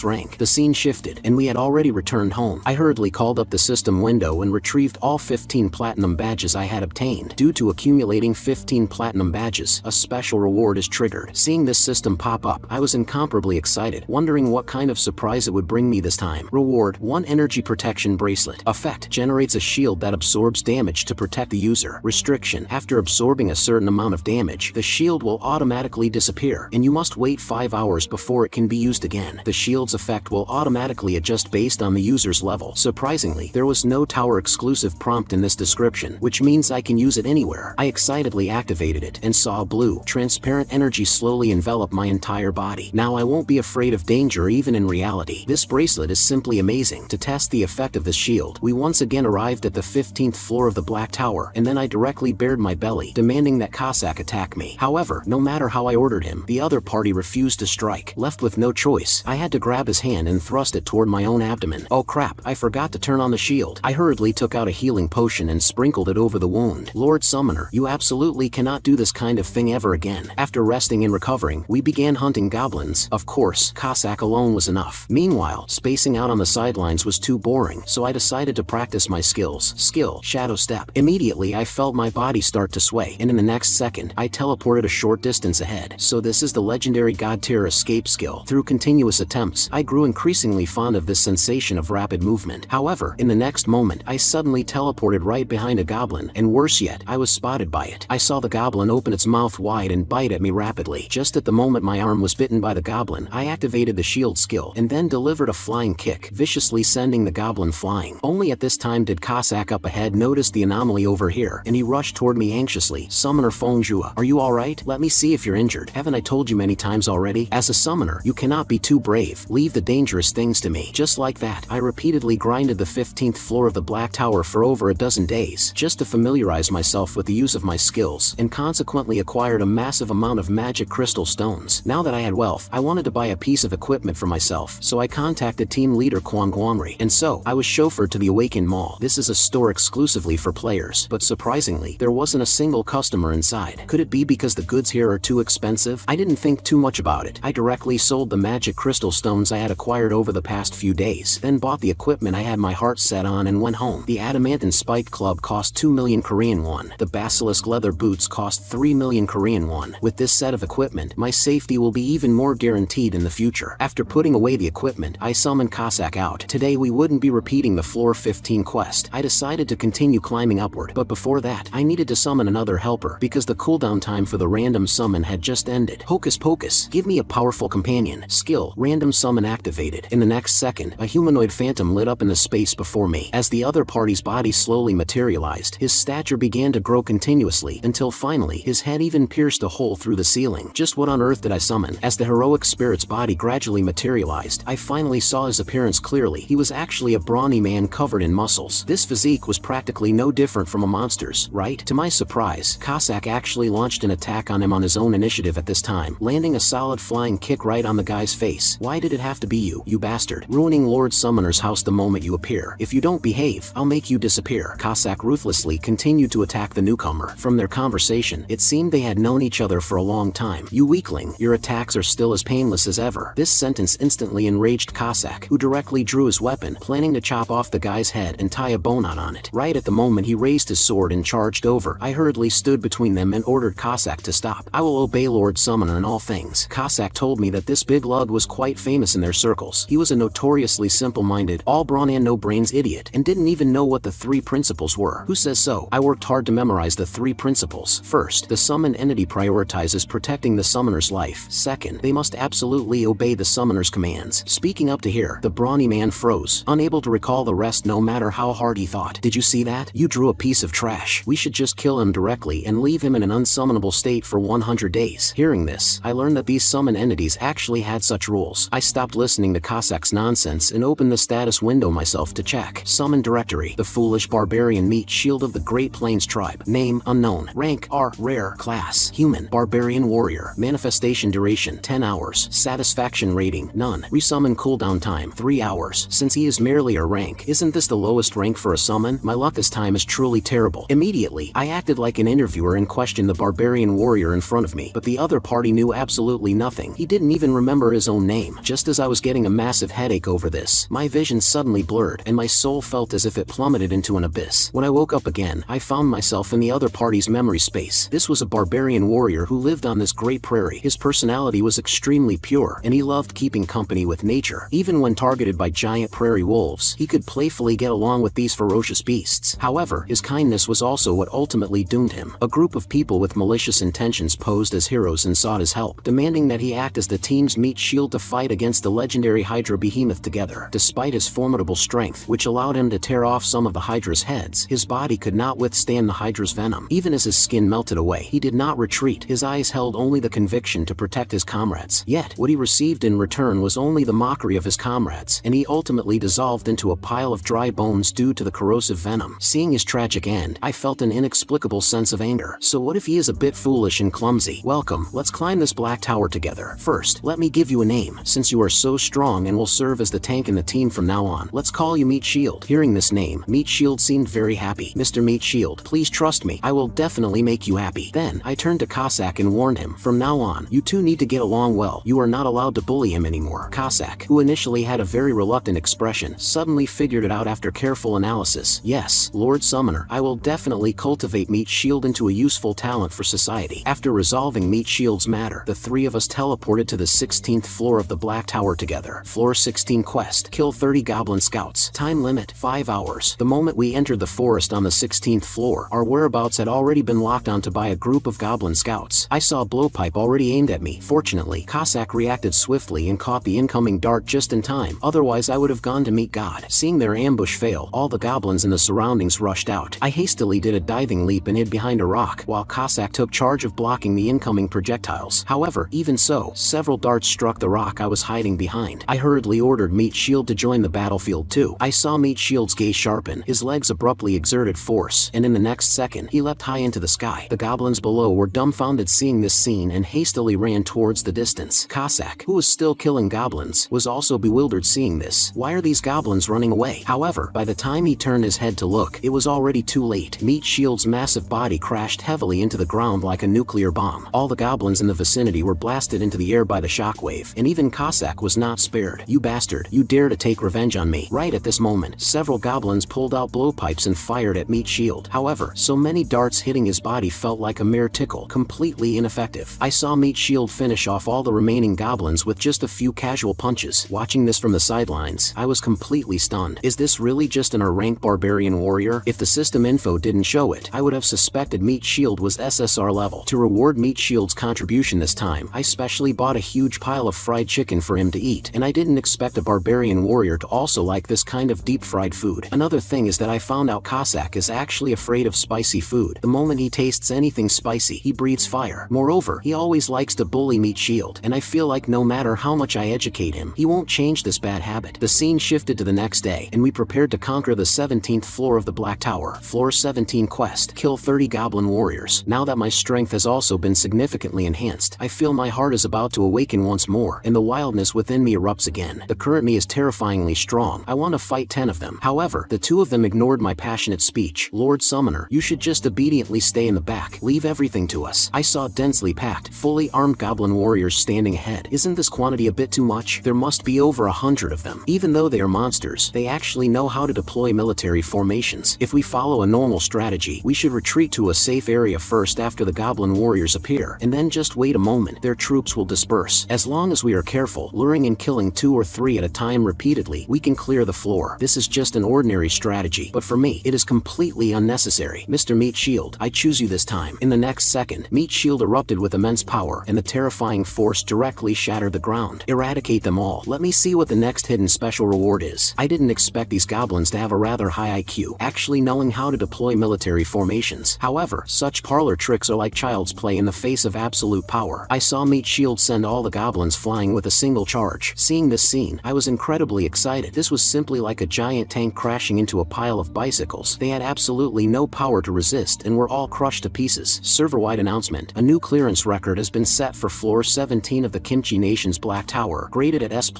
[SPEAKER 1] rank. The scene shifted, and we had already returned home. I hurriedly called up the system window and retrieved all 15 platinum badges I had obtained. Due to accumulating 15 platinum badges, a special reward is triggered. Seeing this system pop up, I was incomparably excited, wondering what kind of surprise it would bring me this time. Reward, 1 energy protection bracelet. Effect, generates a shield that absorbs damage to protect the user. Restriction, after absorbing a certain amount of damage, the shield will automatically disappear, and you must wait 5 hours before it can be used again. The shield's effect will automatically adjust based on the user's level. Surprisingly, there was no tower exclusive prompt in this description, which means I can use it anywhere. I excitedly activated it and saw a blue, transparent energy slowly envelop my entire body. Now I won't be afraid of danger even in reality. This bracelet is simply amazing. To test the effect of this shield, we once again arrived at the 15th floor of the Black Tower, and then I directly bared my belly, demanding that Cossack attack me. However, no matter how I ordered him, the other party refused to strike. Left with no choice, I had to grab his hand and thrust it toward my own abdomen. Oh crap, I forgot to turn on the shield. I hurriedly took out a healing potion and sprinkled it over the wound. Lord Summoner, you absolutely cannot do this kind of thing ever again. After resting and recovering, we began hunting goblins. Of course, Cossack alone was enough. Meanwhile, spacing out on the sidelines was too boring, so I decided to practice my skills. Skill, Shadow Step. Immediately I felt my body start to sway, and in the next second, I teleported a short distance ahead. So this is the legendary God tier escape skill. Through continuous attempts, I grew increasingly fond of this sensation of rapid movement. However, in the next moment, I suddenly teleported right behind a goblin, and worse yet, I was spotted by it. I saw the goblin open its mouth wide and bite at me rapidly. Just at the moment my arm was bitten by the goblin, I activated the shield skill, and then delivered a flying kick, viciously sending the goblin flying. Only at this time did Cossack up ahead notice the anomaly over here, and he rushed toward me anxiously. Summoner Fengjue, are you alright? Let me see if you're injured. Haven't I told you many times already? As a summoner, you cannot be too brave. Leave the dangerous things to me. Just like that, I repeatedly grinded the 15th floor of the Black Tower for over a dozen days, just to familiarize myself with the use of my skills, and consequently acquired a massive amount of magic crystal stones. Now that I had wealth, I wanted to buy a piece of equipment for myself, so I contacted team leader Kwang Guanri, and so I was chauffeured to the Awakened Mall. This is a store exclusively for players, but surprisingly, Surprisingly, there wasn't a single customer inside. Could it be because the goods here are too expensive? I didn't think too much about it. I directly sold the magic crystal stones I had acquired over the past few days, then bought the equipment I had my heart set on and went home. The adamantine spike club cost 2 million Korean won. The basilisk leather boots cost 3 million Korean won. With this set of equipment, my safety will be even more guaranteed in the future. After putting away the equipment, I summoned Cossack out. Today we wouldn't be repeating the floor 15 quest. I decided to continue climbing upward, but before that, I needed to summon another helper because the cooldown time for the random summon had just ended. Hocus pocus, give me a powerful companion. Skill, random summon activated. In the next second, a humanoid phantom lit up in the space before me. As the other party's body slowly materialized, his stature began to grow continuously until finally his head even pierced a hole through the ceiling. Just what on earth did I summon? As the heroic spirit's body gradually materialized, I finally saw his appearance clearly. He was actually a brawny man covered in muscles. This physique was practically no different from a monster's, right? To my surprise, Cossack actually launched an attack on him on his own initiative at this time, landing a solid flying kick right on the guy's face. Why did it have to be you, you bastard? Ruining Lord Summoner's house the moment you appear. If you don't behave, I'll make you disappear. Cossack ruthlessly continued to attack the newcomer. From their conversation, it seemed they had known each other for a long time. You weakling, your attacks are still as painless as ever. This sentence instantly enraged Cossack, who directly drew his weapon, planning to chop off the guy's head and tie a bone knot on it. Right at the moment he raised his sword and charged over, I hurriedly stood between them and ordered Cossack to stop. I will obey Lord Summoner in all things. Cossack told me that this big lug was quite famous in their circles. He was a notoriously simple-minded, all-brawn and no-brains idiot, and didn't even know what the 3 principles were. Who says so? I worked hard to memorize the 3 principles. First, the summoned entity prioritizes protecting the summoner's life. Second, they must absolutely obey the summoner's commands. Speaking up to here, the brawny man froze, unable to recall the rest no matter how hard he thought. Did you see that? You drew a piece of trash. We should just kill him directly and leave him in an unsummonable state for 100 days. Hearing this, I learned that these summoned entities actually had such rules. I stopped listening to Cossack's nonsense and opened the status window myself to check. Summon directory. The foolish barbarian meat shield of the Great Plains tribe. Name unknown. Rank R. Rare. Class human. Barbarian warrior. Manifestation duration 10 hours. Satisfaction rating none. Resummon cooldown time 3 hours. Since he is merely a rank, isn't this the lowest rank for a summon? My luck this time is truly terrible. Immediately, I acted like an interviewer and questioned the barbarian warrior in front of me, but the other party knew absolutely nothing. He didn't even remember his own name. Just as I was getting a massive headache over this, my vision suddenly blurred and my soul felt as if it plummeted into an abyss. When I woke up again, I found myself in the other party's memory space. This was a barbarian warrior who lived on this great prairie. His personality was extremely pure, and he loved keeping company with nature. Even when targeted by giant prairie wolves, he could playfully get along with these ferocious beasts. However, his kindness was also what ultimately doomed him. A group of people with malicious intentions posed as heroes and sought his help, demanding that he act as the team's meat shield to fight against the legendary Hydra behemoth together. Despite his formidable strength, which allowed him to tear off some of the Hydra's heads, his body could not withstand the Hydra's venom. Even as his skin melted away, he did not retreat. His eyes held only the conviction to protect his comrades. Yet, what he received in return was only the mockery of his comrades, and he ultimately dissolved into a pile of dry bones due to the corrosive venom. Seeing his tragic end, I felt an inexplicable sense of anger. So what if he is a bit foolish and clumsy? Welcome, let's climb this black tower together. First, let me give you a name, since you are so strong and will serve as the tank in the team from now on. Let's call you Meat Shield. Hearing this name, Meat Shield seemed very happy. Mr. Meat Shield, please trust me. I will definitely make you happy. Then, I turned to Cossack and warned him, from now on, you two need to get along well. You are not allowed to bully him anymore. Cossack, who initially had a very reluctant expression, suddenly figured it out after careful analysis. Yes, Lord Summoner, I will definitely cultivate Meat Shield into a useful talent for society. After resolving Meat Shield's matter, the 3 of us teleported to the 16th floor of the Black Tower together. Floor 16 quest, kill 30 goblin scouts. Time limit, 5 hours. The moment we entered the forest on the 16th floor, our whereabouts had already been locked onto by a group of goblin scouts. I saw a blowpipe already aimed at me. Fortunately, Cossack reacted swiftly and caught the incoming dart just in time, otherwise I would have gone to meet God. Seeing their ambush fail, all the goblins in the surroundings rushed out. I hastily did a diving leap and hid behind a rock, while Cossack took charge of blocking the incoming projectiles. However, even so, several darts struck the rock I was hiding behind. I hurriedly ordered Meat Shield to join the battlefield too. I saw Meat Shield's gaze sharpen, his legs abruptly exerted force, and in the next second, he leapt high into the sky. The goblins below were dumbfounded seeing this scene and hastily ran towards the distance. Cossack, who was still killing goblins, was also bewildered seeing this. Why are these goblins running away? However, by the time he turned his head to look, it was already too late. Meat Shield's massive body crashed heavily into the ground like a nuclear bomb. All the goblins in the vicinity were blasted into the air by the shockwave, and even Cossack was not spared. "You bastard, you dare to take revenge on me." Right at this moment, several goblins pulled out blowpipes and fired at Meat Shield. However, so many darts hitting his body felt like a mere tickle, completely ineffective. I saw Meat Shield finish off all the remaining goblins with just a few casual punches. Watching this from the sidelines, I was completely stunned. Is this really just an R-rank barbarian warrior? If the system info didn't show it, I would have suspected Meat Shield was SSR level. To reward Meat Shield's contribution this time, I specially bought a huge pile of fried chicken for him to eat, and I didn't expect a barbarian warrior to also like this kind of deep-fried food. Another thing is that I found out Cossack is actually afraid of spicy food. The moment he tastes anything spicy, he breathes fire. Moreover, he always likes to bully Meat Shield, and I feel like no matter how much I educate him, he won't change this bad habit. The scene shifted to the next day, and we prepared to conquer the 17th floor of the Black Tower. Floor 17 quest: kill 30 goblin warriors. Now that my strength has also been significantly enhanced, I feel my heart is about to awaken once more, and the wildness within me erupts again. The current me is terrifyingly strong. I want to fight 10 of them. However, the 2 of them ignored my passionate speech. "Lord Summoner, you should just obediently stay in the back. Leave everything to us." I saw densely packed, fully armed goblin warriors standing ahead. Isn't this quantity a bit too much? There must be over 100 of them. Even though they are monsters, they actually know how to deploy military formations. If we follow a normal strategy, we should retreat to a safe area first after the goblin warriors appear, and then just wait a moment. Their troops will disperse. As long as we are careful, luring and killing 2 or 3 at a time repeatedly, we can clear the floor. This is just an ordinary strategy, but for me, it is completely unnecessary. "Mr. Meat Shield, I choose you this time." In the next second, Meat Shield erupted with immense power, and the terrifying force directly shattered the ground. "Eradicate them all. Let me see what the next hidden special reward is." I didn't expect these goblins to have a rather high IQ, actually knowing how to deploy military formations. However, such parlor tricks are like child's play in the face of absolute power. I saw Meat Shield send all the goblins flying with a single charge. Seeing this scene, I was incredibly excited. This was simply like a giant tank crashing into a pile of bicycles. They had absolutely no power to resist and were all crushed to pieces. Server-wide announcement: a new clearance record has been set for floor 17 of the Kimchi Nation's Black Tower, graded at S++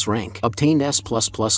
[SPEAKER 1] rank. Obtained S++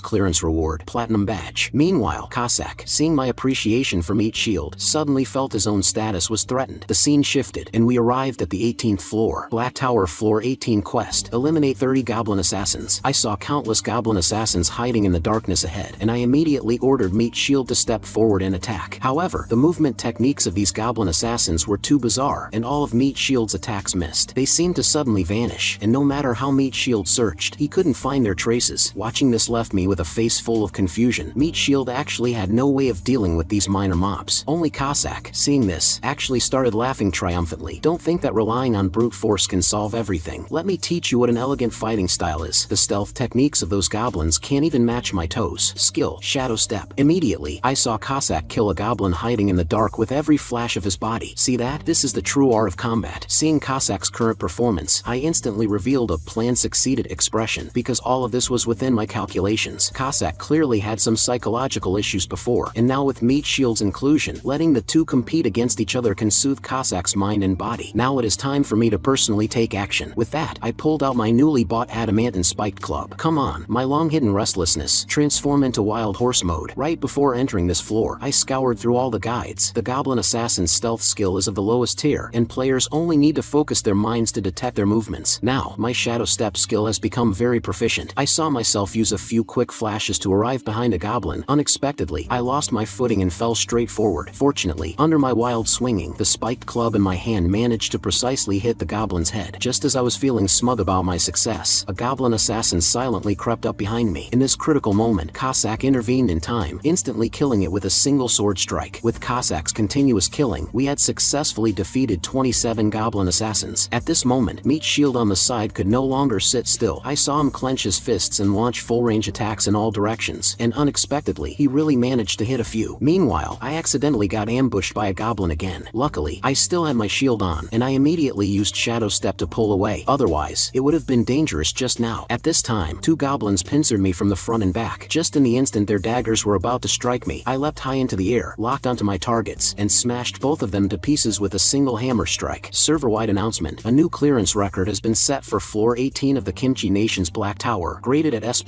[SPEAKER 1] clearance reward, Platinum Badge. Meanwhile, Cossack, seeing my appreciation for Meat Shield, suddenly felt his own status was threatened. The scene shifted, and we arrived at the 18th floor. Black Tower floor 18 quest: eliminate 30 goblin assassins. I saw countless goblin assassins hiding in the darkness ahead, and I immediately ordered Meat Shield to step forward and attack. However, the movement techniques of these goblin assassins were too bizarre, and all of Meat Shield's attacks missed. They seemed to suddenly vanish, and no matter how Meat Shield searched, he couldn't find their traces. Watching this left me with a face full of confusion. Meat Shield actually had no way of dealing with these minor mobs. Only Cossack, seeing this, actually started laughing triumphantly. "Don't think that relying on brute force can solve everything. Let me teach you what an elegant fighting style is. The stealth techniques of those goblins can't even match my toes." Skill: Shadow Step. Immediately, I saw Cossack kill a goblin hiding in the dark with every flash of his body. See that? This is the true art of combat. Seeing Cossack's current performance, I instantly revealed a plan succeeded expression, because all of this was within my calculations. Cossack clearly had some psychological issues before, and now with Meat Shield's inclusion, letting the two compete against each other can soothe Cossack's mind and body. Now it is time for me to personally take action. With that, I pulled out my newly bought adamant spiked club. Come on, my long-hidden restlessness, transform into wild horse mode. Right before entering this floor, I scoured through all the guides. The goblin assassin's stealth skill is of the lowest tier, and players only need to focus their minds to detect their movements. Now, my shadow step skill has become very proficient. I saw myself use a few quick flashes to arrive behind a goblin. Unexpectedly, I lost my footing and fell straight forward. Fortunately, under my wild swinging, the spiked club in my hand managed to precisely hit the goblin's head. Just as I was feeling smug about my success, a goblin assassin silently crept up behind me. In this critical moment, Cossack intervened in time, instantly killing it with a single sword strike. With Cossack's continuous killing, we had successfully defeated 27 goblin assassins. At this moment, Meat Shield on the side could no longer sit still. I saw him clench his fists and launch full-range attacks in all directions, and unexpectedly, he really managed to hit a few. Meanwhile, I accidentally got ambushed by a goblin again. Luckily, I still had my shield on, and I immediately used Shadow Step to pull away. Otherwise, it would have been dangerous just now. At this time, two goblins pincered me from the front and back. Just in the instant their daggers were about to strike me, I leapt high into the air, locked onto my targets, and smashed both of them to pieces with a single hammer strike. Server-wide announcement: a new clearance record has been set for floor 18 of the Kimchi Nation's Black Tower, graded at S++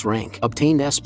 [SPEAKER 1] rank. Obtained S++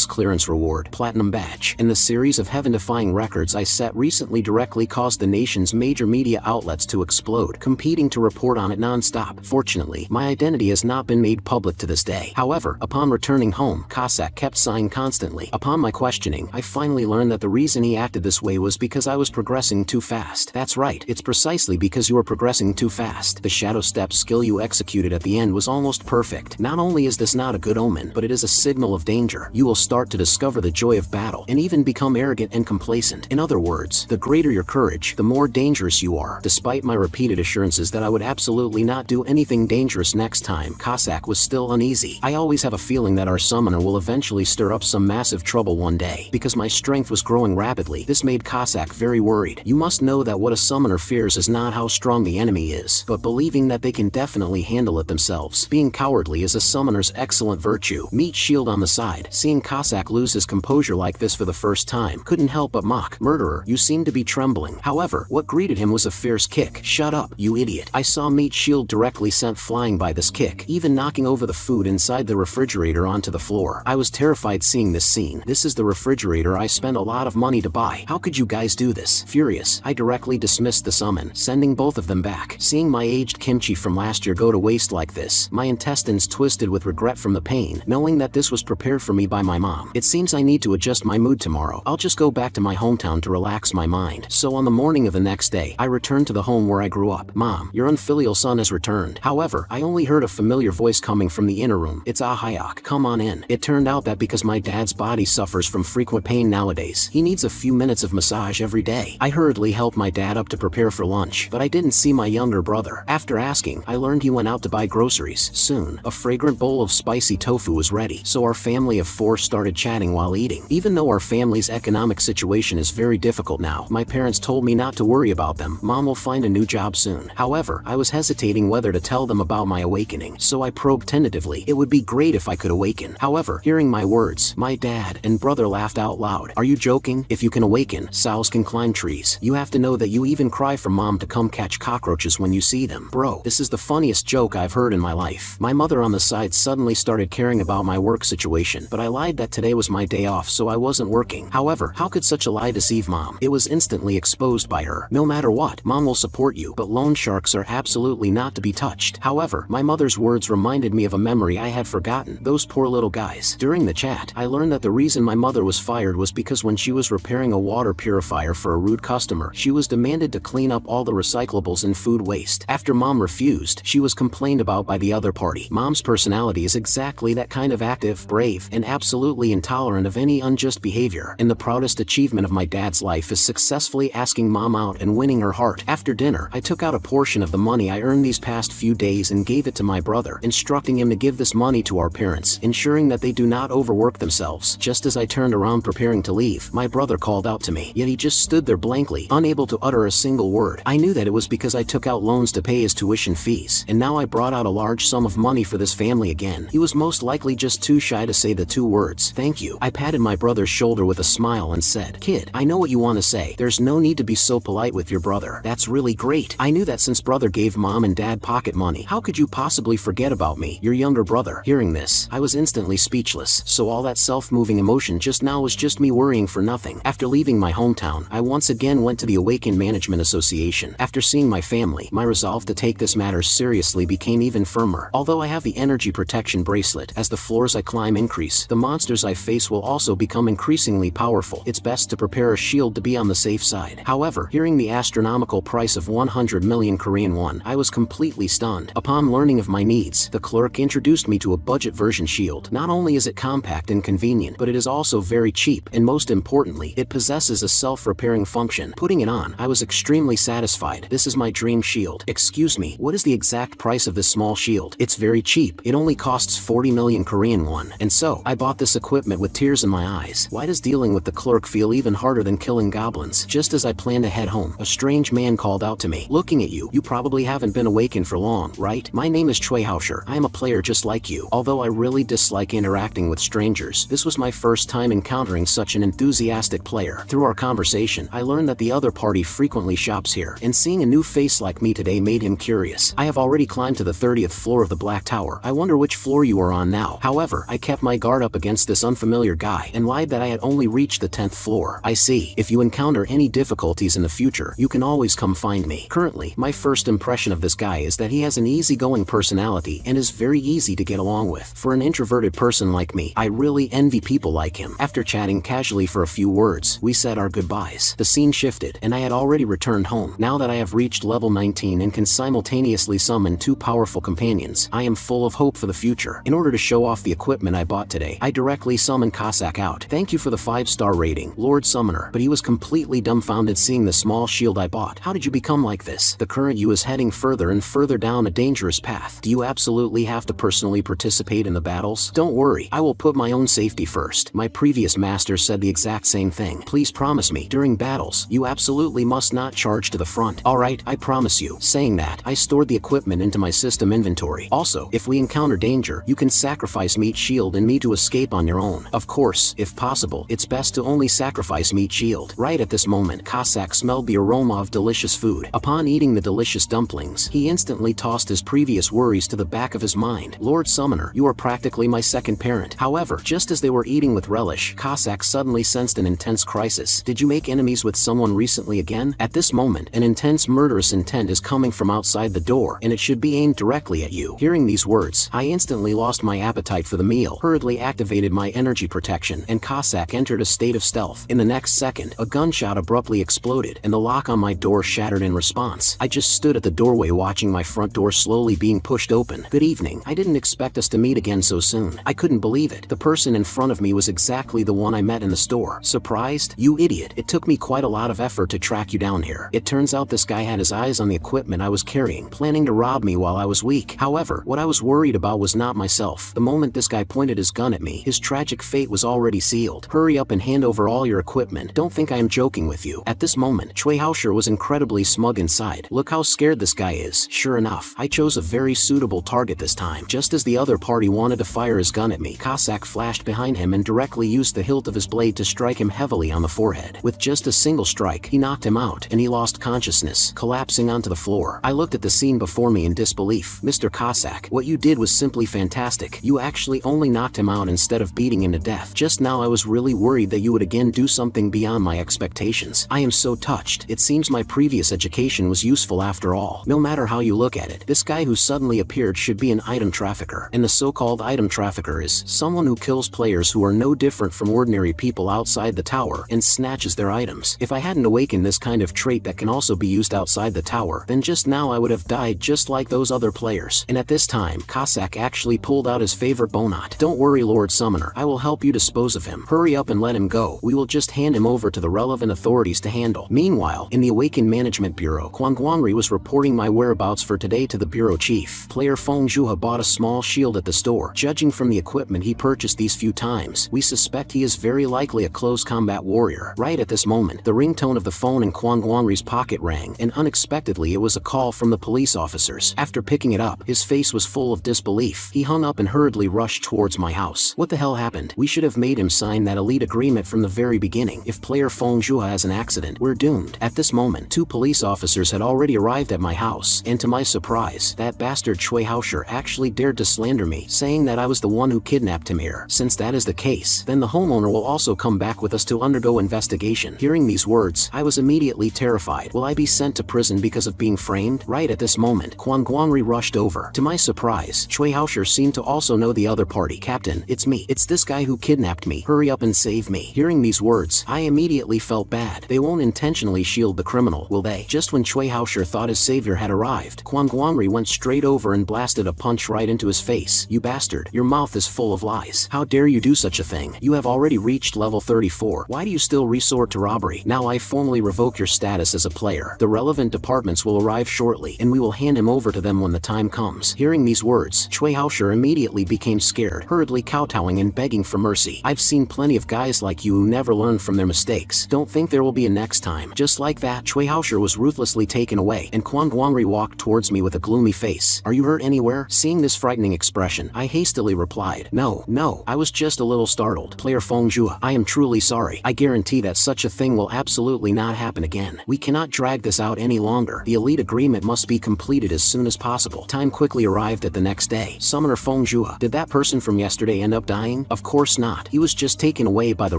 [SPEAKER 1] clearance reward, Platinum Badge. In the series of heaven-defying defying records I set recently directly caused the nation's major media outlets to explode, competing to report on it non-stop. Fortunately, my identity has not been made public to this day. However, upon returning home, Cossack kept sighing constantly. Upon my questioning, I finally learned that the reason he acted this way was because I was progressing too fast. That's right, it's precisely because you were progressing too fast. The shadow step skill you executed at the end was almost perfect. Not only is this not a good omen, but it is a signal of danger. You will start to discover the joy of battle and even become arrogant and complacent. In other words, the greater your courage, the more dangerous you are. Despite my repeated assurances that I would absolutely not do anything dangerous next time, Cossack was still uneasy. I always have a feeling that our summoner will eventually stir up some massive trouble one day. Because my strength was growing rapidly, this made Cossack very worried. You must know that what a summoner fears is not how strong the enemy is, but believing that they can definitely handle it themselves. Being cowardly is a summoner's excellent virtue. Meat Shield on the side, seeing Cossack lose his composure like this for the first time, couldn't help but mock. Murderer, you seem to be trembling. However, what greeted him was a fierce kick. Shut up, you idiot. I saw Meat Shield directly sent flying by this kick, even knocking over the food inside the refrigerator onto the floor. I was terrified seeing this scene. This is the refrigerator I spent a lot of money to buy. How could you guys do this? Furious, I directly dismissed the summon, sending both of them back. Seeing my aged kimchi from last year go to waste like this, my intestines twisted with regret from the pain, knowing that this was prepared for me by my mom. It seems I need to adjust my mood tomorrow. I'll just go back to my hometown to relax my mind. So on the morning of the next day, I returned to the home where I grew up. Mom, your unfilial son has returned. However, I only heard a familiar voice coming from the inner room. It's Ahayok. Come on in. It turned out that because my dad's body suffers from frequent pain nowadays, he needs a few minutes of massage every day. I hurriedly helped my dad up to prepare for lunch, but I didn't see my younger brother. After asking, I learned he went out to buy groceries. Soon, a fragrant bowl of spicy tofu was ready, so our family of 4 started chatting while eating. Even though our family's economic situation is very difficult now, my parents told me not to worry about them. Mom will find a new job soon. However, I was hesitating whether to tell them about my awakening, so I probed tentatively. It would be great if I could awaken. However, hearing my words, my dad and brother laughed out loud. Are you joking? If you can awaken, sows can climb trees. You have to know that you even cry for mom to come catch cockroaches when you see them. Bro, this is the funniest joke I've heard in my life. My mother on the side suddenly started caring about my work situation, but I lied that today was my day off so I wasn't working. However, how could such a lie deceive mom? It was instantly exposed by her. No matter what, mom will support you, but loan sharks are absolutely not to be touched. However, my mother's words reminded me of a memory I had forgotten. Those poor little guys. During the chat, I learned that the reason my mother was fired was because when she was repairing a water purifier for a rude customer, she was demanded to clean up all the recyclables and food waste. After mom refused, she was complained about by the other party. Mom's personality is exactly that kind of active, brave, and absolutely intolerant of any unjust behavior. And the proudest achievement of my dad's life is successfully asking mom out and winning her heart. After dinner, I took out a portion of the money I earned these past few days and gave it to my brother, instructing him to give this money to our parents, ensuring that they do not overwork themselves. Just as I turned around preparing to leave, my brother called out to me, yet he just stood there blankly, unable to utter a single word. I knew that it was because I took out loans to pay his tuition fees, and now I brought out a large sum of money for this family again. He was most likely just too shy to say the 2 words, thank you. I patted my brother's shoulder with a smile and said, kid, I know what you want to say. There's no need to be so polite with your brother. That's really great. I knew that since brother gave mom and dad pocket money, how could you possibly forget about me, your younger brother? Hearing this, I was instantly speechless, so all that self-moving emotion just now was just me worrying for nothing. After leaving my hometown, I once again went to the Awakened Management Association. After seeing my family, my resolve to take this matter seriously became even firmer. Although I have the energy protection bracelet, as the floors I climb increase, the monsters I face will also become increasingly powerful. It's best to prepare a shield to be on the safe side. However, hearing the astronomical price of 100 million Korean won, I was completely stunned. Upon learning of my needs, the clerk introduced me to a budget version shield. Not only is it compact and convenient, but it is also very cheap, and most importantly, it possesses a self-repairing function. Putting it on, I was extremely satisfied. This is my dream shield. Excuse me, what is the exact price of this small shield? It's very cheap. It only costs 40 million Korean won. And so, I bought this equipment with tears in my eyes. Why does dealing with the clerk feel even harder than killing goblins? Just as I planned to head home, a strange man called out to me. Looking at you, you probably haven't been awakened for long, right? My name is Choi Hausher. I am a player just like you. Although I really dislike interacting with strangers, this was my first time encountering such an enthusiastic player. Through our conversation, I learned that the other party frequently shops here, and seeing a new face like me today made him curious. I have already climbed to the 30th floor of the Black Tower. I wonder which floor you are on now. However, I kept my guard up against this unfamiliar guy and lied that I had only reached the 10th floor. door. I see. If you encounter any difficulties in the future, you can always come find me. Currently, my first impression of this guy is that he has an easygoing personality and is very easy to get along with. For an introverted person like me, I really envy people like him. After chatting casually for a few words, we said our goodbyes. The scene shifted, and I had already returned home. Now that I have reached level 19 and can simultaneously summon 2 powerful companions, I am full of hope for the future. In order to show off the equipment I bought today, I directly summoned Cossack out. Thank you for the 5-star rating, Lord Summoner. But he was completely dumbfounded seeing the small shield I bought. How did you become like this? The current you is heading further and further down a dangerous path. Do you absolutely have to personally participate in the battles? Don't worry, I will put my own safety first. My previous master said the exact same thing. Please promise me, during battles, you absolutely must not charge to the front. Alright, I promise you. Saying that, I stored the equipment into my system inventory. Also, if we encounter danger, you can sacrifice Meat Shield and me to escape on your own. Of course, if possible, it's best to only sacrifice Meat Shield. Right at this moment, Cossack smelled the aroma of delicious food. Upon eating the delicious dumplings, he instantly tossed his previous worries to the back of his mind. Lord Summoner, you are practically my second parent. However, just as they were eating with relish, Cossack suddenly sensed an intense crisis. Did you make enemies with someone recently again? At this moment, an intense murderous intent is coming from outside the door, and it should be aimed directly at you. Hearing these words, I instantly lost my appetite for the meal, hurriedly activated my energy protection, and Cossack entered a state of stealth. In the next second, a gunshot abruptly exploded, and the lock on my door shattered in response. I just stood at the doorway watching my front door slowly being pushed open. Good evening. I didn't expect us to meet again so soon. I couldn't believe it. The person in front of me was exactly the one I met in the store. Surprised? You idiot. It took me quite a lot of effort to track you down here. It turns out this guy had his eyes on the equipment I was carrying, planning to rob me while I was weak. However, what I was worried about was not myself. The moment this guy pointed his gun at me, his tragic fate was already sealed. Hurry up and hand over all your equipment. Don't think I am joking with you. At this moment, Chui Haosher was incredibly smug inside. Look how scared this guy is. Sure enough, I chose a very suitable target this time. Just as the other party wanted to fire his gun at me, Cossack flashed behind him and directly used the hilt of his blade to strike him heavily on the forehead. With just a single strike, he knocked him out, and he lost consciousness, collapsing onto the floor. I looked at the scene before me in disbelief. Mr. Cossack, what you did was simply fantastic. You actually only knocked him out instead of beating him to death. Just now I was really worried that you would again do something beyond my expectations. I am so touched. It seems my previous education was useful after all. No matter how you look at it, this guy who suddenly appeared should be an item trafficker. And the so-called item trafficker is someone who kills players who are no different from ordinary people outside the tower and snatches their items. If I hadn't awakened this kind of trait that can also be used outside the tower, then just now I would have died just like those other players. And at this time, Cossack actually pulled out his favorite bonot. Don't worry, Lord Summoner. I will help you dispose of him. Hurry up and let him go. We will just hand him over to the relevant authorities to handle. Meanwhile, in the Awakened Management Bureau, Kwang Guangri was reporting my whereabouts for today to the bureau chief. Player Feng Zhuha bought a small shield at the store. Judging from the equipment he purchased these few times, we suspect he is very likely a close combat warrior. Right at this moment, the ringtone of the phone in Kwang Guangri's pocket rang, and unexpectedly it was a call from the police officers. After picking it up, his face was full of disbelief. He hung up and hurriedly rushed towards my house. What the hell happened? We should have made him sign that elite agreement from the very beginning. If player Feng Zhuha has an accident, we're doomed. At this moment, 2 police officers had already arrived at my house, and to my surprise, that bastard Chui Haosher actually dared to slander me, saying that I was the one who kidnapped him here. Since that is the case, then the homeowner will also come back with us to undergo investigation. Hearing these words, I was immediately terrified. Will I be sent to prison because of being framed? Right at this moment, Kwang Guangri rushed over. To my surprise, Chui Haosher seemed to also know the other party. Captain, it's me. It's this guy who kidnapped me. Hurry up and save me. Hearing these words, I immediately felt bad. They won't intentionally shield the criminal, will they? Just when Chui Haosher thought his savior had arrived, Kwang Guangri went straight over and blasted a punch right into his face. You bastard, your mouth is full of lies. How dare you do such a thing? You have already reached level 34. Why do you still resort to robbery? Now I formally revoke your status as a player. The relevant departments will arrive shortly, and we will hand him over to them when the time comes. Hearing these words, Chui Haosher immediately became scared, hurriedly kowtowing and begging for mercy. I've seen plenty of guys like you who never learn from their mistakes. Don't think there will be a next time. Just like that, Chui Haosher was ruthlessly taken away, and Kwang Guangri walked towards me with a gloomy face. Are you hurt anywhere? Seeing this frightening expression, I hastily replied, No, I was just a little startled. Player Feng Zhuha, I am truly sorry. I guarantee that such a thing will absolutely not happen again. We cannot drag this out any longer. The elite agreement must be completed as soon as possible. Time quickly arrived at the next day. Summoner Feng Zhuha, did that person from yesterday end up dying? Of course not. He was just taken away by the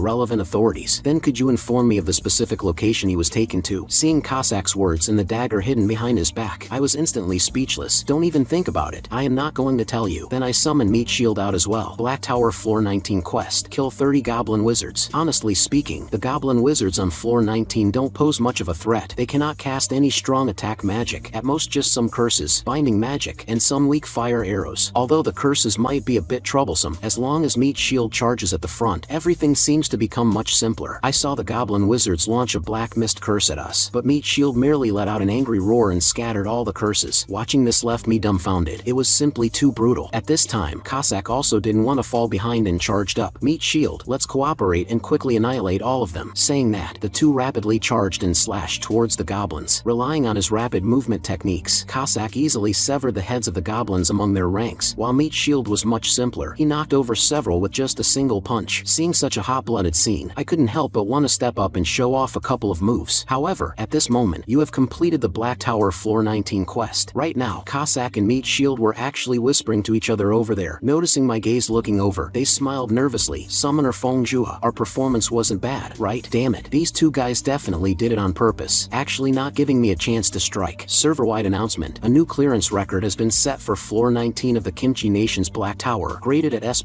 [SPEAKER 1] relevant authorities. please. Then could you inform me of the specific location he was taken to? Seeing Cossack's words and the dagger hidden behind his back, I was instantly speechless. Don't even think about it. I am not going to tell you. Then I summon Meat Shield out as well. Black Tower Floor 19 quest. Kill 30 goblin wizards. Honestly speaking, the goblin wizards on floor 19 don't pose much of a threat. They cannot cast any strong attack magic, at most just some curses, binding magic, and some weak fire arrows. Although the curses might be a bit troublesome, as long as Meat Shield charges at the front, everything seems to become much simpler. I saw the goblin wizards launch a black mist curse at us, but Meat Shield merely let out an angry roar and scattered all the curses. Watching this left me dumbfounded. It was simply too brutal. At this time, Cossack also didn't want to fall behind and charged up. Meat Shield, let's cooperate and quickly annihilate all of them. Saying that, the two rapidly charged and slashed towards the goblins. Relying on his rapid movement techniques, Cossack easily severed the heads of the goblins among their ranks. While Meat Shield was much simpler, he knocked over several with just a single punch. Seeing such a hot-blooded scene, I couldn't help but want to step up and show off a couple of moves. However, at this moment, you have completed the Black Tower Floor 19 quest. Right now, Cossack and Meat Shield were actually whispering to each other over there. Noticing my gaze looking over, they smiled nervously. Summoner Feng Jua, our performance wasn't bad, right? Damn it, these two guys definitely did it on purpose, actually not giving me a chance to strike. Server-wide announcement. A new clearance record has been set for Floor 19 of the Kimchi Nation's Black Tower, graded at S++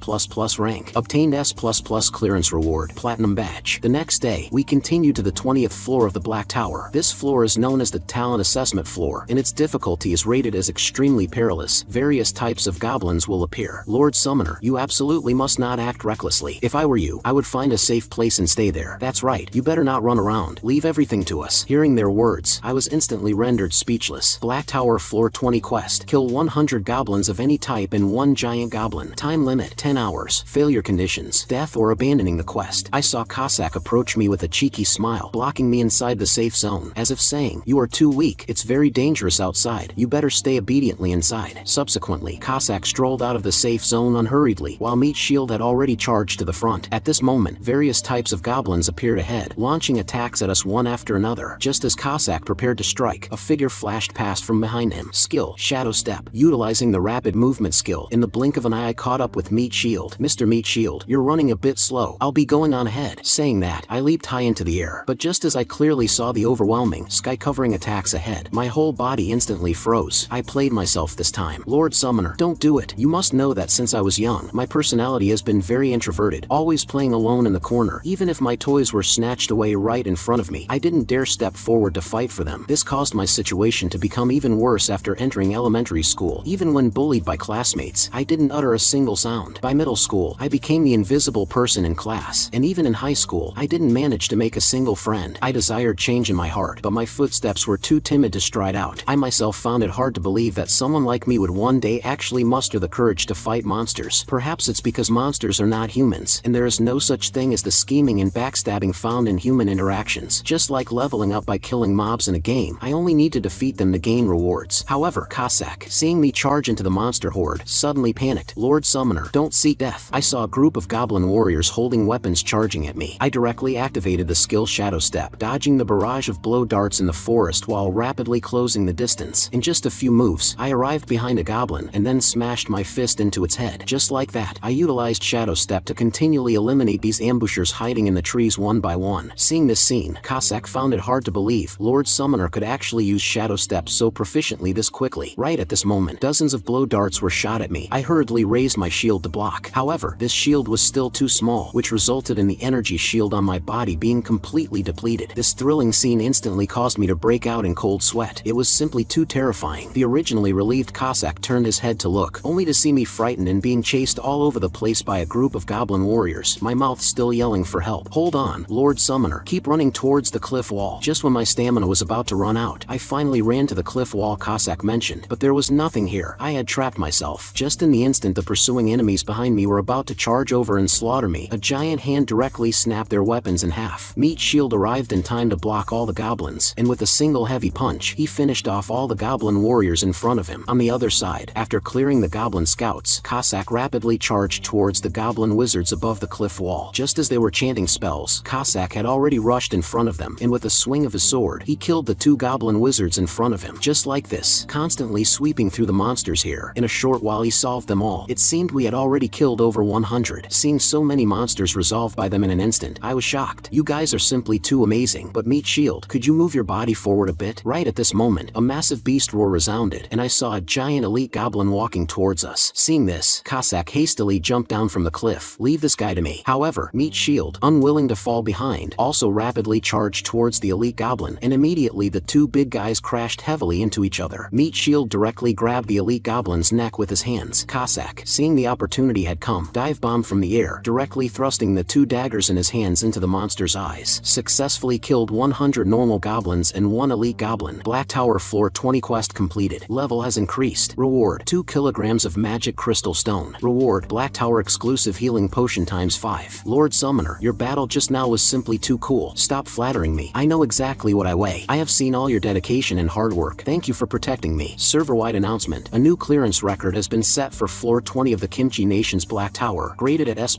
[SPEAKER 1] rank. Obtained S++ clearance reward, Platinum Badge. The next day, we continue to the 20th floor of the Black Tower. This floor is known as the Talent Assessment Floor, and its difficulty is rated as extremely perilous. Various types of goblins will appear. Lord Summoner, you absolutely must not act recklessly. If I were you, I would find a safe place and stay there. That's right, you better not run around. Leave everything to us. Hearing their words, I was instantly rendered speechless. Black Tower Floor 20 quest. Kill 100 goblins of any type and one giant goblin. Time limit, 10 hours. Failure conditions, death or abandoning the quest. I saw Cossack approach me with a cheeky smile, blocking me inside the safe zone, as if saying, you are too weak. It's very dangerous outside. You better stay obediently inside. Subsequently, Cossack strolled out of the safe zone unhurriedly, while Meat Shield had already charged to the front. At this moment, various types of goblins appeared ahead, launching attacks at us one after another. Just as Cossack prepared to strike, a figure flashed past from behind him. Skill, Shadow Step. Utilizing the rapid movement skill, in the blink of an eye I caught up with Meat Shield. Mr. Meat Shield, you're running a bit slow. I'll be going on ahead. Saying that, I leaped high into the air, but just as I clearly saw the overwhelming, sky-covering attacks ahead, my whole body instantly froze. I played myself this time. Lord Summoner, don't do it. You must know that since I was young, my personality has been very introverted, always playing alone in the corner. Even if my toys were snatched away right in front of me, I didn't dare step forward to fight for them. This caused my situation to become even worse after entering elementary school. Even when bullied by classmates, I didn't utter a single sound. By middle school, I became the invisible person in class, and even in high school, I didn't manage to make a single friend. I desired change in my heart, but my footsteps were too timid to stride out. I myself found it hard to believe that someone like me would one day actually muster the courage to fight monsters. Perhaps it's because monsters are not humans, and there is no such thing as the scheming and backstabbing found in human interactions. Just like leveling up by killing mobs in a game, I only need to defeat them to gain rewards. However, Cossack, seeing me charge into the monster horde, suddenly panicked. Lord Summoner, don't seek death. I saw a group of goblin warriors holding weapons charging at me. I directly activated the skill Shadow Step, dodging the barrage of blow darts in the forest while rapidly closing the distance. In just a few moves, I arrived behind a goblin and then smashed my fist into its head. Just like that, I utilized Shadow Step to continually eliminate these ambushers hiding in the trees one by one. Seeing this scene, Cossack found it hard to believe Lord Summoner could actually use Shadow Step so proficiently this quickly. Right at this moment, dozens of blow darts were shot at me. I hurriedly raised my shield to block. However, this shield was still too small, which resulted in the energy shield on my body being completely depleted. This thrilling scene instantly caused me to break out in cold sweat. It was simply too terrifying. The originally relieved Cossack turned his head to look, only to see me frightened and being chased all over the place by a group of goblin warriors, my mouth still yelling for help. Hold on, Lord Summoner. Keep running towards the cliff wall. Just when my stamina was about to run out, I finally ran to the cliff wall Cossack mentioned, but there was nothing here. I had trapped myself. Just in the instant the pursuing enemies behind me were about to charge over and slaughter me, a giant hand directly snapped their weapons in half. Meat Shield arrived in time to block all the goblins, and with a single heavy punch, he finished off all the goblin warriors in front of him. On the other side, after clearing the goblin scouts, Cossack rapidly charged towards the goblin wizards above the cliff wall. Just as they were chanting spells, Cossack had already rushed in front of them, and with a swing of his sword, he killed the two goblin wizards in front of him. Just like this, constantly sweeping through the monsters here. In a short while he solved them all. It seemed we had already killed over 100. Seeing so many monsters resolved by them in an instant, instant. I was shocked. You guys are simply too amazing. But Meat Shield, could you move your body forward a bit? Right at this moment, a massive beast roar resounded, and I saw a giant elite goblin walking towards us. Seeing this, Cossack hastily jumped down from the cliff. Leave this guy to me. However, Meat Shield, unwilling to fall behind, also rapidly charged towards the elite goblin, and immediately the two big guys crashed heavily into each other. Meat Shield directly grabbed the elite goblin's neck with his hands. Cossack, seeing the opportunity had come, dive bombed from the air, directly thrusting the two daggers in his hands into the monster's eyes. Successfully killed 100 normal goblins and 1 elite goblin. Black Tower Floor 20 quest completed. Level has increased. Reward: 2 kilograms of magic crystal stone. Reward: Black Tower exclusive healing potion ×5. Lord Summoner, your battle just now was simply too cool. Stop flattering me. I know exactly what I weigh. I have seen all your dedication and hard work. Thank you for protecting me. Server-wide announcement. A new clearance record has been set for floor 20 of the Kimchi Nation's Black Tower, graded at S++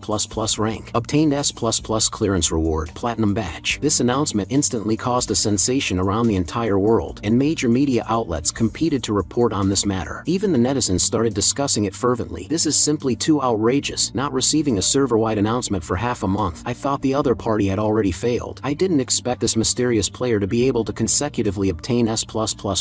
[SPEAKER 1] rank. Obtained S++ clearance reward, Platinum Badge. This announcement instantly caused a sensation around the entire world, and major media outlets competed to report on this matter. Even the netizens started discussing it fervently. This is simply too outrageous. Not receiving a server-wide announcement for half a month. I thought the other party had already failed. I didn't expect this mysterious player to be able to consecutively obtain S++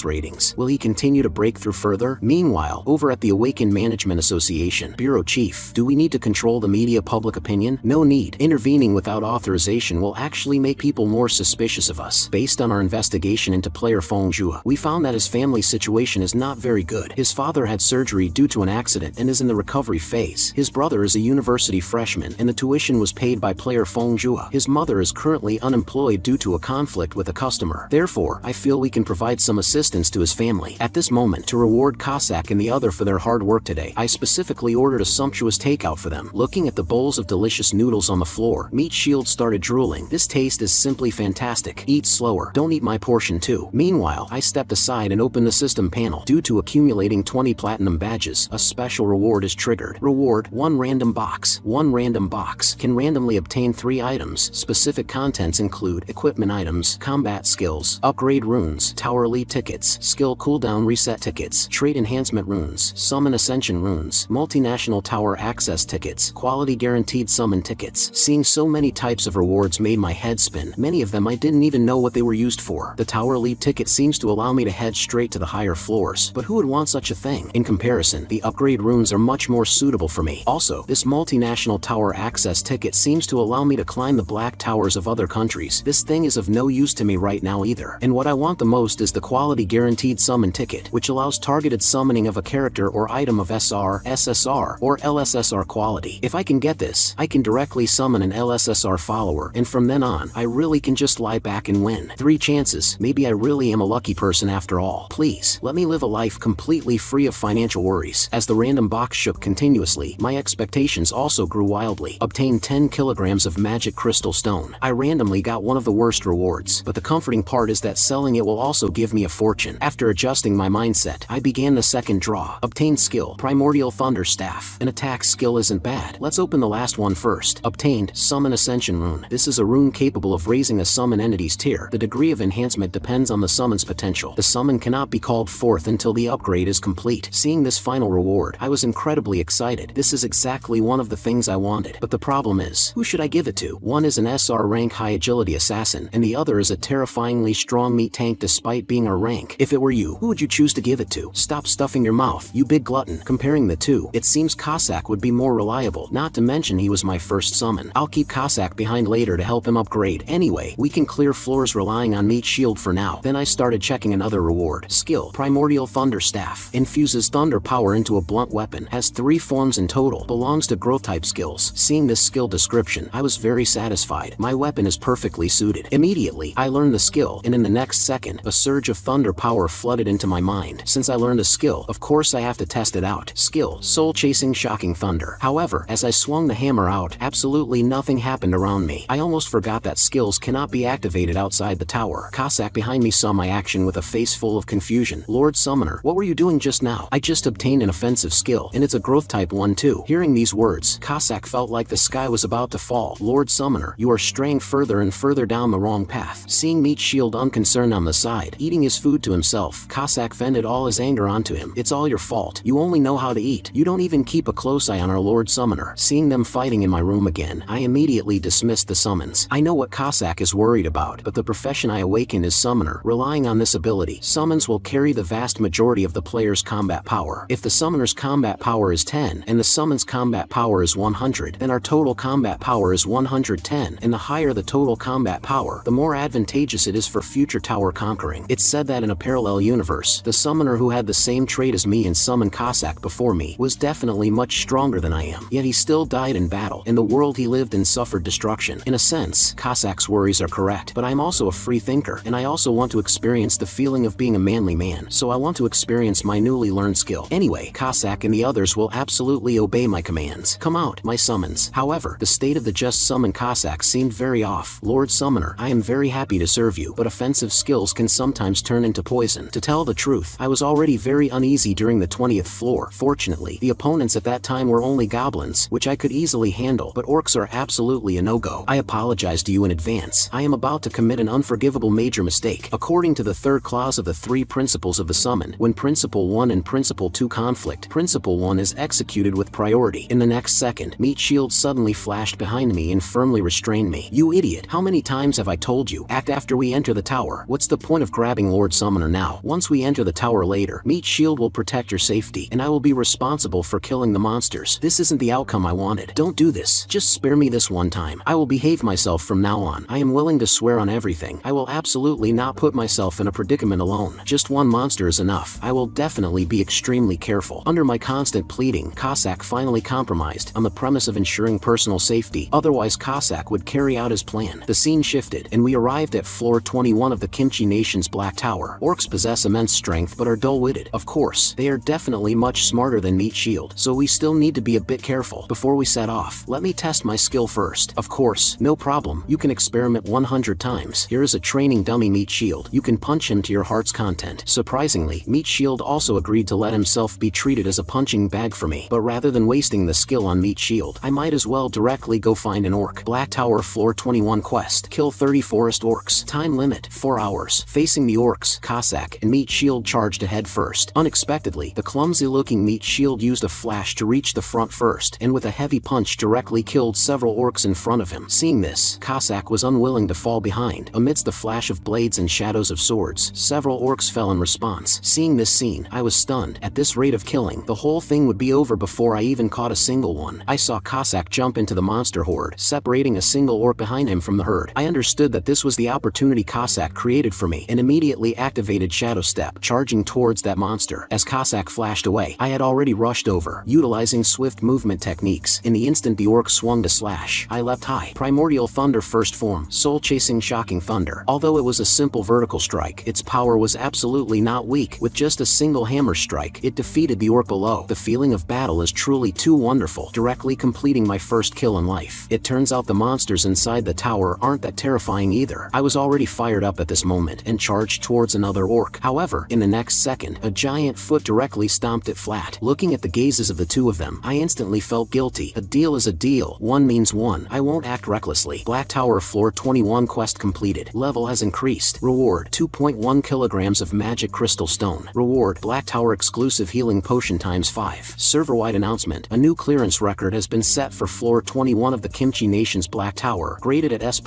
[SPEAKER 1] ratings. Will he continue to break through further? Meanwhile, over at the Awakened Management Association, Bureau Chief, do we need to control the media public opinion? No need. Intervening without authorization will actually make people more suspicious of us. Based on our investigation into player Feng Zhua, we found that his family situation is not very good. His father had surgery due to an accident and is in the recovery phase. His brother is a university freshman and the tuition was paid by player Feng Zhua. His mother is currently unemployed due to a conflict with a customer. Therefore, I feel we can provide some assistance to his family. At this moment, to reward Cossack and the other for their hard work today, I specifically ordered a sumptuous takeout for them. Looking at the bowls of delicious noodles on the floor, Meat Shield started drooling. This taste is simply fantastic. Eat slower. Don't eat my portion too. Meanwhile, I stepped aside and opened the system panel. Due to accumulating 20 platinum badges, a special reward is triggered. Reward: 1 random box. 1 random box can randomly obtain 3 items. Specific contents include equipment items, combat skills, upgrade runes, tower elite tickets, skill cooldown reset tickets, trait enhancement runes, summon ascension runes, multinational tower access tickets, quality guaranteed summon tickets. Seeing so many types of rewards made my head spin. Many of them I didn't even know what they were used for. The tower elite ticket seems to allow me to head straight to the higher floors, but who would want such a thing? In comparison, the upgrade runes are much more suitable for me. Also, this multinational tower access ticket seems to allow me to climb the black towers of other countries. This thing is of no use to me right now either. And what I want the most is the quality guaranteed summon ticket, which allows targeted summoning of a character or item of SR, SSR, or LSSR quality. If I can get this, I can directly summon an LSSR follower, and from then on, I really can just lie back and win. 3 chances. Maybe I really am a lucky person after all. Please, let me live a life completely free of financial worries. As the random box shook continuously, my expectations also grew wildly. Obtained 10 kilograms of magic crystal stone. I randomly got one of the worst rewards, but the comforting part is that selling it will also give me a fortune. After adjusting my mindset, I began the second draw. Obtained skill: Primordial Thunder Staff. An attack skill isn't bad. Let's open the last one first. Obtained Summon Ascension Rune. This is a rune capable of raising a summon entity's tier. The degree of enhancement depends on the summon's potential. The summon cannot be called forth until the upgrade is complete. Seeing this final reward, I was incredibly excited. This is exactly one of the things I wanted. But the problem is, who should I give it to? One is an SR rank high agility assassin, and the other is a terrifyingly strong meat tank despite being our rank. If it were you, who would you choose to give it to? Stop stuffing your mouth, you big glutton. Comparing the two, it seems Cossack would be more reliable, not to mention he was my first summon. I'll keep Cossack behind later to help him upgrade. Anyway, we can clear floors relying on Meat Shield for now. Then I started checking another reward. Skill: Primordial Thunder Staff. Infuses thunder power into a blunt weapon. Has 3 forms in total. Belongs to growth type skills. Seeing this skill description, I was very satisfied. My weapon is perfectly suited. Immediately, I learned the skill, and in the next second, a surge of thunder power flooded into my mind. Since I learned a skill, of course I have to test it out. Skill: Soul Chasing Shocking Thunder. However, as I swung the hammer out, absolutely nothing happened around me. I almost forgot that skills cannot be activated outside the tower. Cossack behind me saw my action with a face full of confusion. Lord Summoner, what were you doing just now? I just obtained an offensive skill, and it's a growth type one too. Hearing these words, Cossack felt like the sky was about to fall. Lord Summoner, you are straying further and further down the wrong path. Seeing Meat Shield unconcerned on the side, eating his food to himself, Cossack vented all his anger onto him. It's all your fault. You only know how to eat. You don't even keep a close eye on our Lord Summoner. Seeing them fighting in my room again, I immediately immediately dismissed the summons. I know what Cossack is worried about, but the profession I awakened is summoner. Relying on this ability, summons will carry the vast majority of the player's combat power. If the summoner's combat power is 10 and the summon's combat power is 100, then our total combat power is 110, and the higher the total combat power, the more advantageous it is for future tower conquering. It's said that in a parallel universe, the summoner who had the same trait as me and summoned Cossack before me was definitely much stronger than I am, yet he still died in battle, and the world he lived in suffered destruction. In a sense, Cossack's worries are correct, but I'm also a free thinker, and I also want to experience the feeling of being a manly man, so I want to experience my newly learned skill. Anyway, Cossack and the others will absolutely obey my commands. Come out, my summons. However, the state of the just summoned Cossack seemed very off. Lord Summoner, I am very happy to serve you, but offensive skills can sometimes turn into poison. To tell the truth, I was already very uneasy during the 20th floor. Fortunately, the opponents at that time were only goblins, which I could easily handle, but orcs are absolutely a no-go. I apologize to you in advance. I am about to commit an unforgivable major mistake. According to the third clause of the 3 principles of the summon, when Principle 1 and Principle 2 conflict, Principle 1 is executed with priority. In the next second, Meat Shield suddenly flashed behind me and firmly restrained me. You idiot, how many times have I told you? Act after we enter the tower. What's the point of grabbing Lord Summoner now? Once we enter the tower later, Meat Shield will protect your safety, and I will be responsible for killing the monsters. This isn't the outcome I wanted. Don't do this. Just spare me this one time. I will behave myself from now on. I am willing to swear on everything. I will absolutely not put myself in a predicament alone. Just one monster is enough. I will definitely be extremely careful. Under my constant pleading, Cossack finally compromised, on the premise of ensuring personal safety. Otherwise, Cossack would carry out his plan. The scene shifted, and we arrived at floor 21 of the Kimchi Nation's Black Tower. Orcs possess immense strength but are dull-witted. Of course, they are definitely much smarter than Meat Shield, so we still need to be a bit careful. Before we set off, let me test my skill first. Of course, no problem. You can experiment 100 times. Here is a training dummy Meat Shield. You can punch him to your heart's content. Surprisingly, Meat Shield also agreed to let himself be treated as a punching bag for me, but rather than wasting the skill on Meat Shield, I might as well directly go find an orc. Black Tower Floor 21 quest. Kill 30 forest orcs. Time limit, 4 hours. Facing the orcs, Cossack and Meat Shield charged ahead first. Unexpectedly, the clumsy-looking Meat Shield used a flash to reach the front first, and with a heavy punch directly killed several orcs in front of him. Seeing this, Cossack was unwilling to fall behind. Amidst the flash of blades and shadows of swords, several orcs fell in response. Seeing this scene, I was stunned. At this rate of killing, the whole thing would be over before I even caught a single one. I saw Cossack jump into the monster horde, separating a single orc behind him from the herd. I understood that this was the opportunity Cossack created for me, and immediately activated Shadow Step, charging towards that monster. As Cossack flashed away, I had already rushed over, utilizing swift movement techniques. In the instant the orc swung to slash, I leapt high. Primordial Thunder First Form, soul-chasing shocking thunder. Although it was a simple vertical strike, its power was absolutely not weak. With just a single hammer strike, it defeated the orc below. The feeling of battle is truly too wonderful, directly completing my first kill in life. It turns out the monsters inside the tower aren't that terrifying either. I was already fired up at this moment, and charged towards another orc. However, in the next second, a giant foot directly stomped it flat. Looking at the gazes of the two of them, I instantly felt guilty. A deal is a deal. One means one. I won't act recklessly. Black Tower Floor 21 quest completed. Level has increased. Reward, 2.1 kilograms of magic crystal stone. Reward, Black Tower exclusive healing potion ×5. Server-wide announcement. A new clearance record has been set for floor 21 of the Kimchi Nation's Black Tower. Graded at S++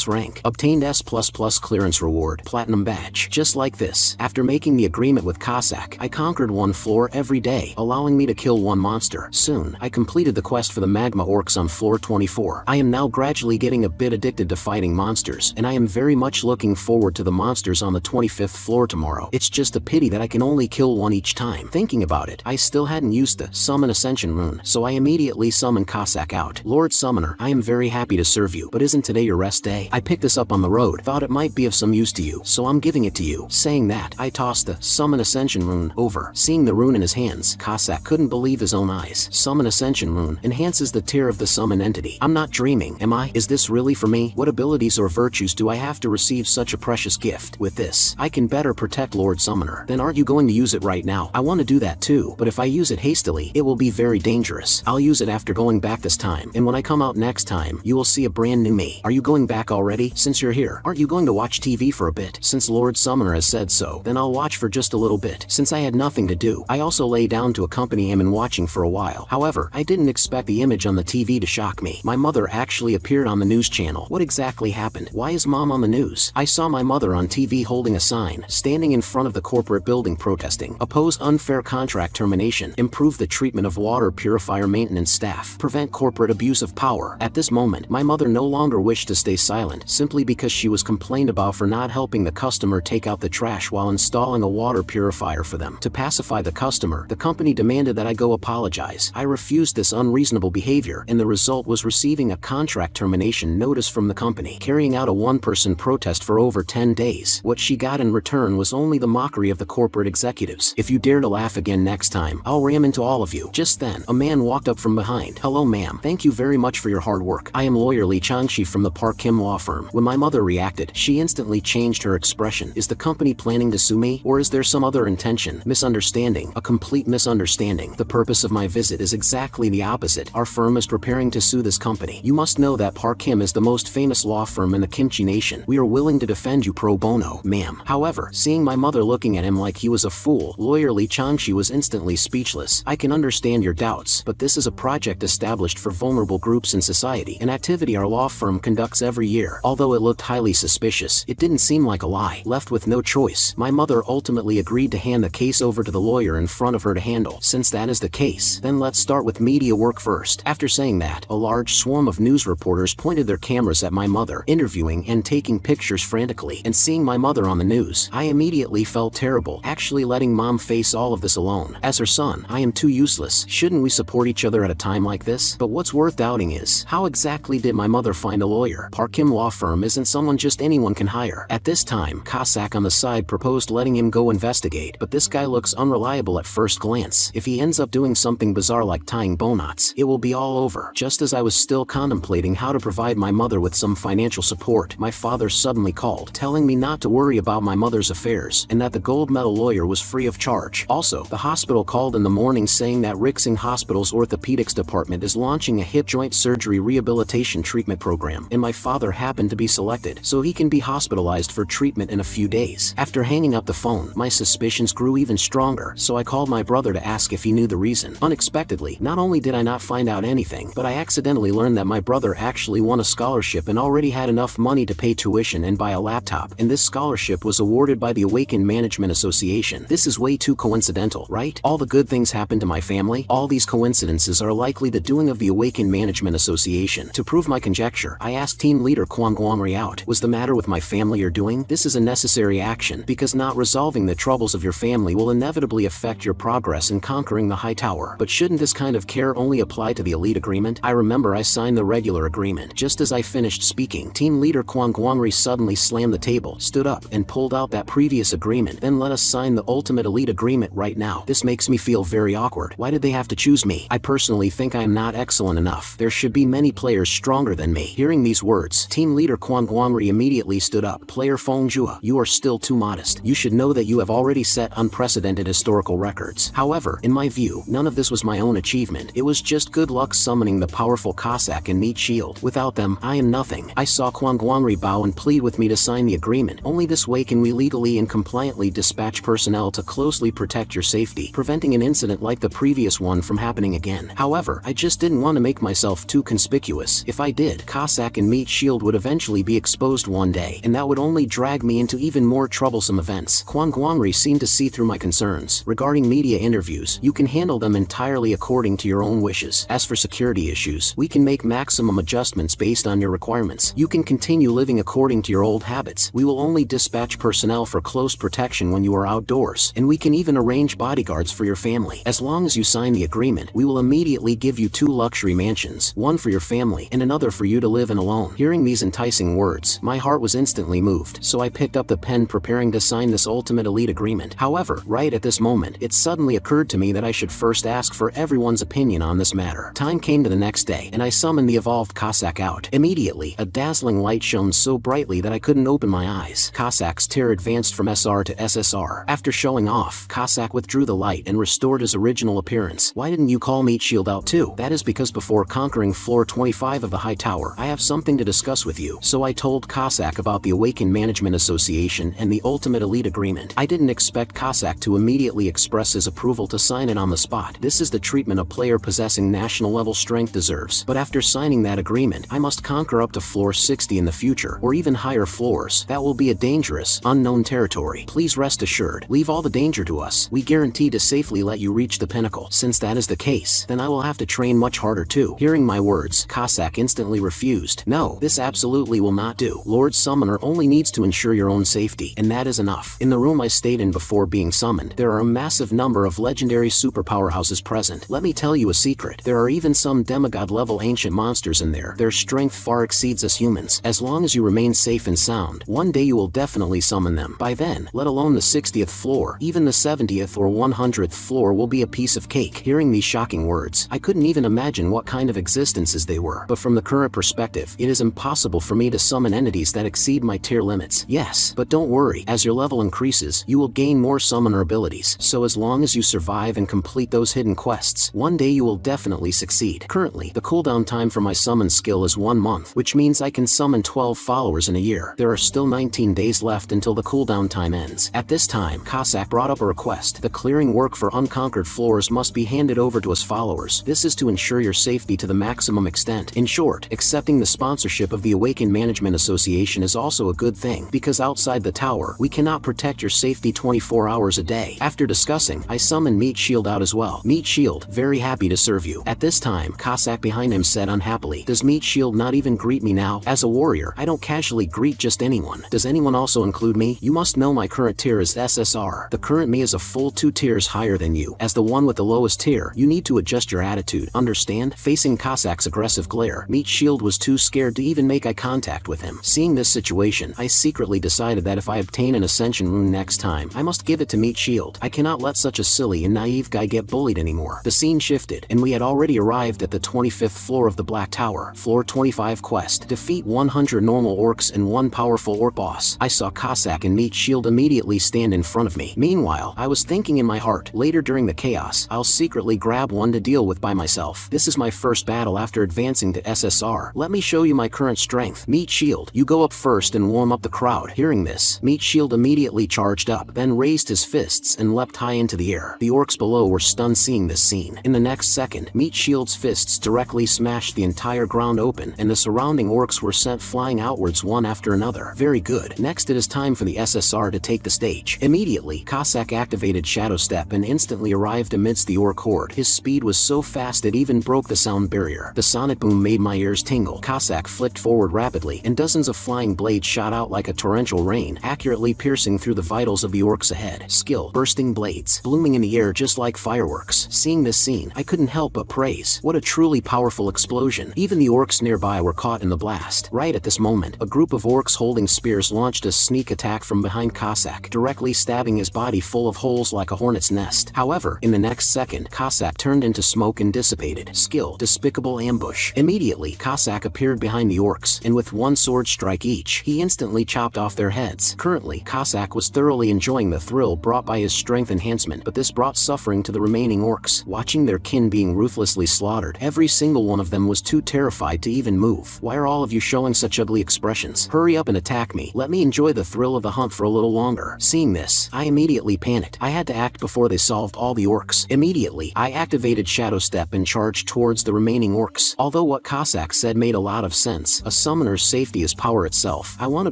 [SPEAKER 1] rank. Obtained S++ clearance reward. Platinum badge. Just like this, after making the agreement with Cossack, I conquered one floor every day, allowing me to kill one monster. Soon, I completed the quest for the magma orcs on floor 24. I am now gradually getting a bit addicted to fighting monsters, and I am very much looking forward to the monsters on the 25th floor tomorrow. It's just a pity that I can only kill one each time. Thinking about it, I still hadn't used the Summon Ascension rune, so I immediately summoned Cossack out. Lord Summoner, I am very happy to serve you, but isn't today your rest day? I picked this up on the road, thought it might be of some use to you, so I'm giving it to you. Saying that, I tossed the Summon Ascension rune over. Seeing the rune in his hands, Cossack couldn't believe his own eyes. Summon Ascension rune enhances the tier of the summon entity. I'm not dreaming, am I? Is this really for me? What abilities or virtues do I have to receive such a precious gift? With this, I can better protect Lord Summoner. Then aren't you going to use it right now? I want to do that too, but if I use it hastily, it will be very dangerous. I'll use it after going back this time, and when I come out next time, you will see a brand new me. Are you going back already? Since you're here, aren't you going to watch TV for a bit? Since Lord Summoner has said so, then I'll watch for just a little bit. Since I had nothing to do, I also lay down to accompany him in watching for a while. However, I didn't expect the image on the TV to shock me. My mother mother actually appeared on the news channel. What exactly happened? Why is mom on the news? I saw my mother on TV holding a sign, standing in front of the corporate building protesting. Oppose unfair contract termination. Improve the treatment of water purifier maintenance staff. Prevent corporate abuse of power. At this moment, my mother no longer wished to stay silent, simply because she was complained about for not helping the customer take out the trash while installing a water purifier for them. To pacify the customer, the company demanded that I go apologize. I refused this unreasonable behavior, and the result was receiving a contract termination notice from the company, carrying out a one-person protest for over 10 days. What she got in return was only the mockery of the corporate executives. If you dare to laugh again next time, I'll ram into all of you. Just then, a man walked up from behind. Hello ma'am, thank you very much for your hard work. I am lawyer Lee Changshi from the Park Kim law firm. When my mother reacted, she instantly changed her expression. Is the company planning to sue me, or is there some other intention? Misunderstanding. A complete misunderstanding. The purpose of my visit is exactly the opposite. Our firm is preparing to sue this company. You must know that Park Kim is the most famous law firm in the Kimchi Nation. We are willing to defend you pro bono, ma'am. However, seeing my mother looking at him like he was a fool, lawyer Lee Changshi was instantly speechless. I can understand your doubts, but this is a project established for vulnerable groups in society, an activity our law firm conducts every year. Although it looked highly suspicious, it didn't seem like a lie. Left with no choice, my mother ultimately agreed to hand the case over to the lawyer in front of her to handle. Since that is the case, then let's start with media work first. After saying that, a large swarm of news reporters pointed their cameras at my mother, interviewing and taking pictures frantically. And seeing my mother on the news, I immediately felt terrible, actually letting mom face all of this alone. As her son, I am too useless. Shouldn't we support each other at a time like this? But what's worth doubting is, how exactly did my mother find a lawyer? Park Kim law firm isn't someone just anyone can hire. At this time, Cossack on the side proposed letting him go investigate, but this guy looks unreliable at first glance. If he ends up doing something bizarre like tying bow knots, it will be all over. Just as I was still contemplating how to provide my mother with some financial support, my father suddenly called, telling me not to worry about my mother's affairs, and that the gold medal lawyer was free of charge. Also, the hospital called in the morning saying that Rixing Hospital's orthopedics department is launching a hip joint surgery rehabilitation treatment program, and my father happened to be selected, so he can be hospitalized for treatment in a few days. After hanging up the phone, my suspicions grew even stronger, so I called my brother to ask if he knew the reason. Unexpectedly, not only did I not find out anything, but I accidentally learned that my brother actually won a scholarship and already had enough money to pay tuition and buy a laptop, and this scholarship was awarded by the Awakened Management Association. This is way too coincidental, right? All the good things happen to my family. All these coincidences are likely the doing of the Awakened Management Association. To prove my conjecture, I asked team leader Kwang Guangri out. Was the matter with my family or doing? This is a necessary action, because not resolving the troubles of your family will inevitably affect your progress in conquering the high tower. But shouldn't this kind of care only apply to the elite agreement? I remember I signed the regular agreement. Just as I finished speaking, team leader Kwang Guangri suddenly slammed the table, stood up, and pulled out that previous agreement. Then let us sign the ultimate elite agreement right now. This makes me feel very awkward. Why did they have to choose me? I personally think I am not excellent enough. There should be many players stronger than me. Hearing these words, team leader Kwang Guangri immediately stood up. Player Feng Jua, you are still too modest. You should know that you have already set unprecedented historical records. However, in my view, none of this was my own achievement. It was just good luck summoning the powerful Cossack and Meat Shield. Without them, I am nothing. I saw Kwang Guangri bow and plead with me to sign the agreement. Only this way can we legally and compliantly dispatch personnel to closely protect your safety, preventing an incident like the previous one from happening again. However, I just didn't want to make myself too conspicuous. If I did, Cossack and Meat Shield would eventually be exposed one day, and that would only drag me into even more troublesome events. Kwang Guangri seemed to see through my concerns. Regarding media interviews, you can handle them entirely according to your own wishes. As for security issues, we can make maximum adjustments based on your requirements. You can continue living according to your old habits. We will only dispatch personnel for close protection when you are outdoors, and we can even arrange bodyguards for your family. As long as you sign the agreement, we will immediately give you 2 luxury mansions, one for your family and another for you to live in alone. Hearing these enticing words, my heart was instantly moved, so I picked up the pen preparing to sign this ultimate elite agreement. However, right at this moment, it suddenly occurred to me that I should first ask for everyone's opinion on this matter. Time came to the next day, and I summoned the evolved Cossack out. Immediately, a dazzling light shone so brightly that I couldn't open my eyes. Cossack's tear advanced from SR to SSR. After showing off, Cossack withdrew the light and restored his original appearance. Why didn't you call Meat Shield out too? That is because before conquering floor 25 of the high tower, I have something to discuss with you. So I told Cossack about the Awakened Management Association and the Ultimate Elite Agreement. I didn't expect Cossack to immediately express his approval to sign it on the spot. This is the treatment a player possessing national level strength deserves. But after signing that agreement, I must conquer up to floor 60 in the future, or even higher floors. That will be a dangerous, unknown territory. Please rest assured, leave all the danger to us. We guarantee to safely let you reach the pinnacle. Since that is the case, then I will have to train much harder too. Hearing my words, Cossack instantly refused. No, this absolutely will not do. Lord Summoner only needs to ensure your own safety, and that is enough. In the room I stayed in before being summoned, there are a massive number of legendary super powerhouses present. Let me tell you a secret. There are even some demigod-level ancient monsters in there. Their strength far exceeds us humans. As long as you remain safe and sound, one day you will definitely summon them. By then, let alone the 60th floor, even the 70th or 100th floor will be a piece of cake. Hearing these shocking words, I couldn't even imagine what kind of existences they were. But from the current perspective, it is impossible for me to summon entities that exceed my tier limits. Yes, but don't worry, as your level increases, you will gain more summoner abilities. So as long as you survive and complete those hidden quests, one day you will definitely succeed. Currently, the cooldown time for my summon skill is 1 month, which means I can summon 12 followers in a year. There are still 19 days left until the cooldown time ends. At this time, Cossack brought up a request. The clearing work for unconquered floors must be handed over to us followers. This is to ensure your safety to the maximum extent. In short, accepting the sponsorship of the Awakened Management Association is also a good thing, because outside the tower, we cannot protect your safety 24 hours a day. After discussing, I summoned Meat Shield out as well. Meat Shield, very happy to serve you. At this time, Cossack behind him said unhappily, does Meat Shield not even greet me now? As a warrior, I don't casually greet just anyone. Does anyone also include me? You must know my current tier is SSR. The current me is a full 2 tiers higher than you. As the one with the lowest tier, you need to adjust your attitude. Understand? Facing Cossack's aggressive glare, Meat Shield was too scared to even make eye contact with him. Seeing this situation, I secretly decided that if I obtain an Ascension rune next time, I must give it to Meat Shield. I cannot let such a silly and naive guy get bullied anymore. The scene shifted, and we had already arrived at the 25th floor of the Black Tower. Floor 25 quest. Defeat 100 normal orcs and 1 powerful orc boss. I saw Cossack and Meat Shield immediately stand in front of me. Meanwhile, I was thinking in my heart, later during the chaos, I'll secretly grab one to deal with by myself. This is my first battle after advancing to SSR. Let me show you my current strength. Meat Shield, you go up first and warm up the crowd. Hearing this, Meat Shield immediately charged up, then raised his fists and leapt high into the air. The orcs below were stunned seeing this scene. In the next second, Meat Shield's fists directly smashed the entire ground open, and the surrounding orcs were sent flying outwards one after another. Very good. Next it is time for the SSR to take the stage. Immediately, Cossack activated Shadow Step and instantly arrived amidst the orc horde. His speed was so fast it even broke the sound barrier. The sonic boom made my ears tingle. Cossack flicked forward rapidly, and dozens of flying blades shot out like a torrential rain, accurately piercing through the vitals of the orcs ahead. Skill, bursting blades, blooming in the air just like fireworks. Seeing this scene, I couldn't help but praise. What a truly powerful explosion. Even the orcs nearby were caught in the blast. Right at this moment, a group of orcs holding spears launched a sneak attack from behind Cossack, directly stabbing his body full of holes like a hornet's nest. However, in the next second, Cossack turned into smoke and dissipated. Skill, despicable ambush. Immediately, Cossack appeared behind the orcs, and with 1 sword strike each, he instantly chopped off their heads. Currently, Cossack was thoroughly enjoying the thrill brought by his strength enhancement, but this brought suffering to the remaining orcs. Watching their kin being ruthlessly slaughtered, every single one of them was too terrified to even move. Why are all of you showing such ugly expressions? Hurry up and attack me. Let me enjoy the thrill of the hunt for a little longer. Seeing this, I immediately panicked. I had to act before they solved all the orcs. Immediately, I activated Shadow Step and charged towards the remaining orcs. Although what Cossack said made a lot of sense, a summoner's safety is power itself. I want to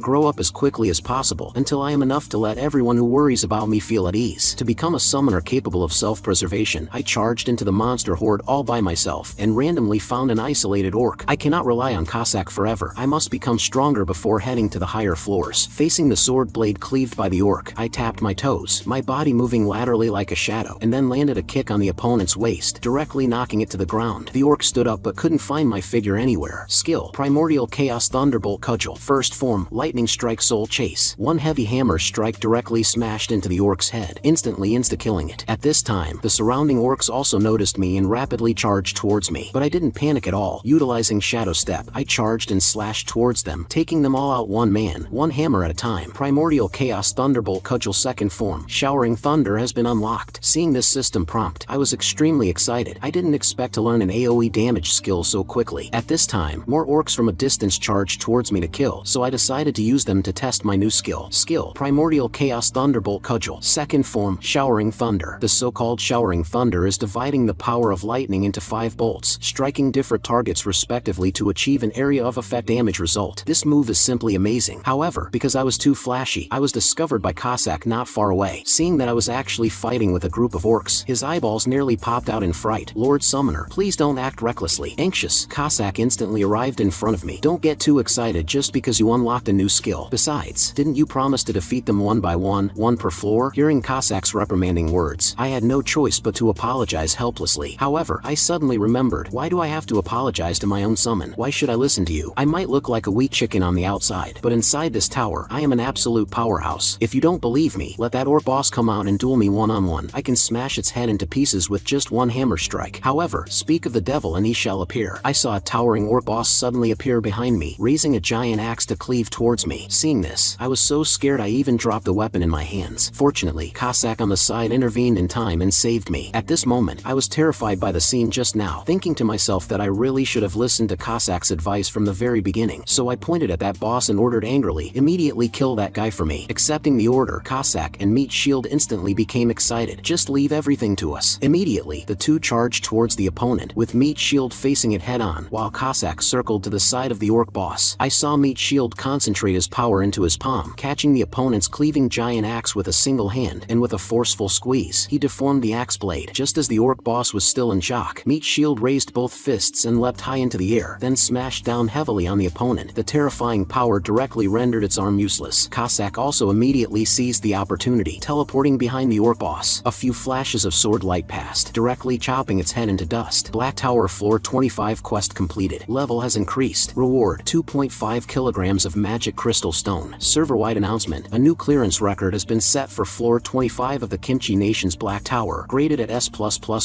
[SPEAKER 1] grow up as quickly as possible until I am enough to let everyone who worries about me feel at ease. To become a summoner capable of self-preservation, I charged into the monster horde all by myself and randomly found an isolated orc. I cannot rely on Cossack forever. I must become stronger before heading to the higher floors. Facing the sword blade cleaved by the orc, I tapped my toes, my body moving laterally like a shadow, and then landed a kick on the opponent's waist, directly knocking it to the ground. The orc stood up but couldn't find my figure anywhere. Skill, Primordial Chaos Thunderbolt Cudgel. First form, Lightning Strike Soul Chase. 1 heavy hammer strike directly smashed into the orc's head, instantly insta-killing it. At this time, the surrounding orcs also noticed me and rapidly charged towards me, but I didn't panic at all. Utilizing Shadow Step, I charged and slashed towards them, taking them all out one man, one hammer at a time. Primordial Chaos Thunderbolt Cudgel second form, Showering Thunder has been unlocked. Seeing this system prompt, I was extremely excited. I didn't expect to learn an AoE damage skill so quickly. At this time, more orcs from a distance charged towards me to kill, so I decided to use them to test my new skill. Skill, Primordial Chaos Thunderbolt Cudgel second form, Showering Thunder. The so-called Showering Thunder is dividing the power of lightning into 5 bolts, striking different targets targets respectively to achieve an area of effect damage result. This move is simply amazing. However, because I was too flashy, I was discovered by Cossack not far away. Seeing that I was actually fighting with a group of orcs, his eyeballs nearly popped out in fright. Lord Summoner, please don't act recklessly. Anxious, Cossack instantly arrived in front of me. Don't get too excited just because you unlocked a new skill. Besides, didn't you promise to defeat them one by one per floor? Hearing Cossack's reprimanding words, I had no choice but to apologize helplessly. However, I suddenly remembered, why do I have to apologize to my own summon? Why should I listen to you? I might look like a weak chicken on the outside, but inside this tower, I am an absolute powerhouse. If you don't believe me, let that orc boss come out and duel me one-on-one. I can smash its head into pieces with just one hammer strike. However, speak of the devil and he shall appear. I saw a towering orc boss suddenly appear behind me, raising a giant axe to cleave towards me. Seeing this, I was so scared I even dropped the weapon in my hands. Fortunately, Cossack on the side intervened in time and saved me. At this moment, I was terrified by the scene just now, thinking to myself that I really should have listened to Cossack's advice from the very beginning. So I pointed at that boss and ordered angrily, immediately kill that guy for me. Accepting the order, Cossack and Meat Shield instantly became excited. Just leave everything to us. Immediately, the two charged towards the opponent, with Meat Shield facing it head-on, while Cossack circled to the side of the orc boss. I saw Meat Shield concentrate his power into his palm, catching the opponent's cleaving giant axe with a single hand, and with a forceful squeeze, he deformed the axe blade. Just as the orc boss was still in shock, Meat Shield raised both fists and leapt high into the air, then smashed down heavily on the opponent. The terrifying power directly rendered its arm useless. Cossack also immediately seized the opportunity, teleporting behind the orc boss. A few flashes of sword light passed, directly chopping its head into dust. Black Tower Floor 25 quest completed. Level has increased. Reward 2.5 kilograms of magic crystal stone. Server-wide announcement. A new clearance record has been set for Floor 25 of the Kimchi Nation's Black Tower, graded at S++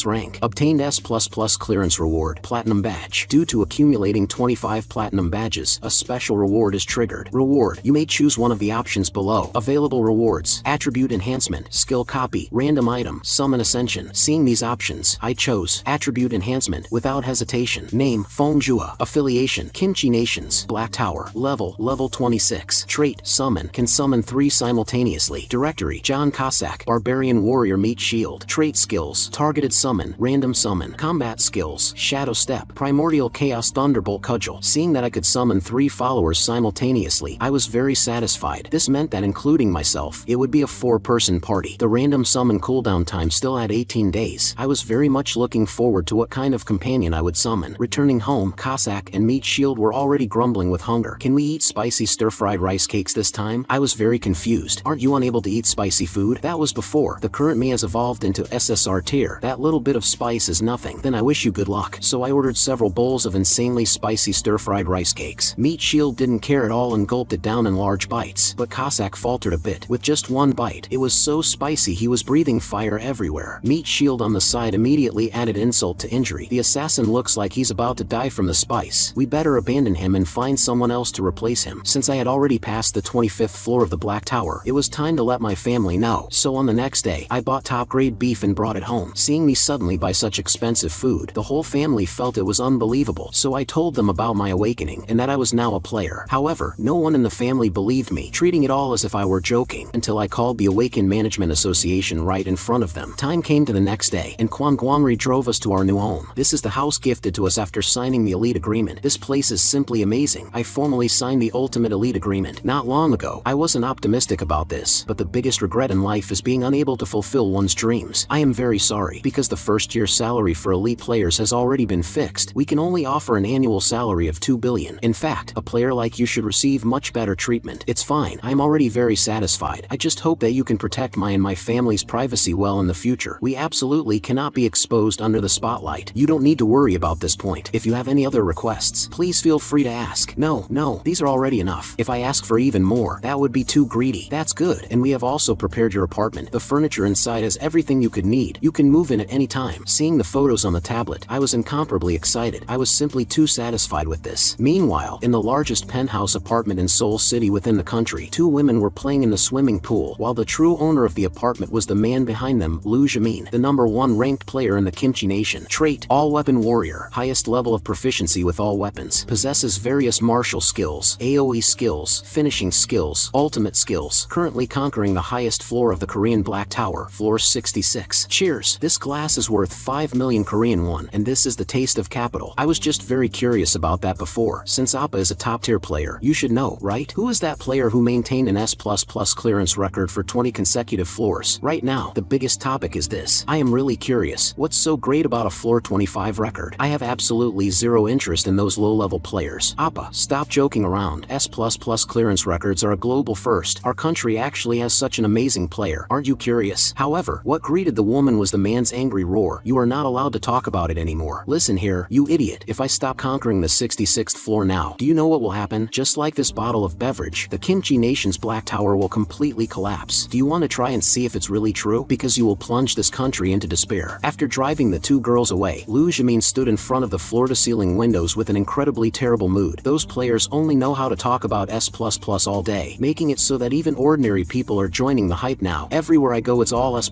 [SPEAKER 1] rank. Obtained S++ clearance reward. Platinum badge. Due to accumulating 25 platinum badges, a special reward is triggered. Reward. You may choose one of the options below. Available rewards. Attribute enhancement, skill copy, random item, summon ascension. Seeing these options, I chose attribute enhancement without hesitation. Name, Fongjua. Affiliation, Kimchi Nations, Black Tower. Level 26. Trait, summon, can summon 3 simultaneously. Directory, John Cossack, Barbarian Warrior Meat Shield. Trait skills, targeted summon, random summon. Combat skills, Shadow Step, Primordial Chaos Thunderbolt Cudgel. Seeing that I could summon 3 followers simultaneously, I was very satisfied. This meant that including myself, it would be a 4-person party. The random summon cooldown time still had 18 days. I was very much looking forward to what kind of companion I would summon. Returning home, Cossack and Meat Shield were already grumbling with hunger. Can we eat spicy stir-fried rice cakes this time? I was very confused. Aren't you unable to eat spicy food? That was before. The current me has evolved into SSR tier. That little bit of spice is nothing. Then I wish you good luck. So I ordered several bowls of insanely spicy stir-fried rice cakes. Meat Shield didn't care at all and gulped it down in large bites. But Cossack faltered a bit. With just one bite, it was so spicy he was breathing fire everywhere. Meat Shield on the side immediately added insult to injury. The assassin looks like he's about to die from the spice. We better abandon him and find someone else to replace him. Since I had already passed the 25th floor of the Black Tower, it was time to let my family know. So on the next day, I bought top-grade beef and brought it home. Seeing me suddenly buy such expensive food, the whole family felt it was unbelievable. So I told them about my awakening and that I was now a player. However, no one in the family believed me, treating it all as if I were joking, until I called the Awakened Management Association right in front of them. Time came to the next day, and Quan Guangri drove us to our new home. This is the house gifted to us after signing the Elite Agreement. This place is simply amazing. I formally signed the Ultimate Elite Agreement not long ago. I wasn't optimistic about this, but the biggest regret in life is being unable to fulfill one's dreams. I am very sorry, because the first year salary for elite players has already been fixed. We can only offer an annual salary of 2 billion. In fact, a player like you should receive much better treatment. It's fine. I'm already very satisfied. I just hope that you can protect my and my family's privacy well in the future. We absolutely cannot be exposed under the spotlight. You don't need to worry about this point. If you have any other requests, please feel free to ask. No, these are already enough. If I ask for even more, that would be too greedy. That's good. And we have also prepared your apartment. The furniture inside has everything you could need. You can move in at any time. Seeing the photos on the tablet, I was incomparably excited. I was simply too satisfied with this. Meanwhile, in the largest penthouse apartment in Seoul City within the country, 2 women were playing in the swimming pool, while the true owner of the apartment was the man behind them, Liu Jimin, the #1 ranked player in the Kimchi Nation. Trait, all-weapon warrior, highest level of proficiency with all weapons, possesses various martial skills, AoE skills, finishing skills, ultimate skills, currently conquering the highest floor of the Korean Black Tower, floor 66. Cheers! This glass is worth 5 million Korean won, and this is the taste of capital. capital. I was just very curious about that before. Since Appa is a top-tier player, you should know, right? Who is that player who maintained an S++ clearance record for 20 consecutive floors? Right now, the biggest topic is this. I am really curious. What's so great about a floor 25 record? I have absolutely zero interest in those low-level players. Appa, stop joking around. S++ clearance records are a global first. Our country actually has such an amazing player. Aren't you curious? However, what greeted the woman was the man's angry roar. You are not allowed to talk about it anymore. Listen here, you idiot. If I stop conquering the 66th floor now, do you know what will happen? Just like this bottle of beverage, the Kimchi Nation's Black Tower will completely collapse. Do you want to try and see if it's really true? Because you will plunge this country into despair. After driving the two girls away, Lu Jimin stood in front of the floor-to-ceiling windows with an incredibly terrible mood. Those players only know how to talk about S++ all day, making it so that even ordinary people are joining the hype now. Everywhere I go it's all S++.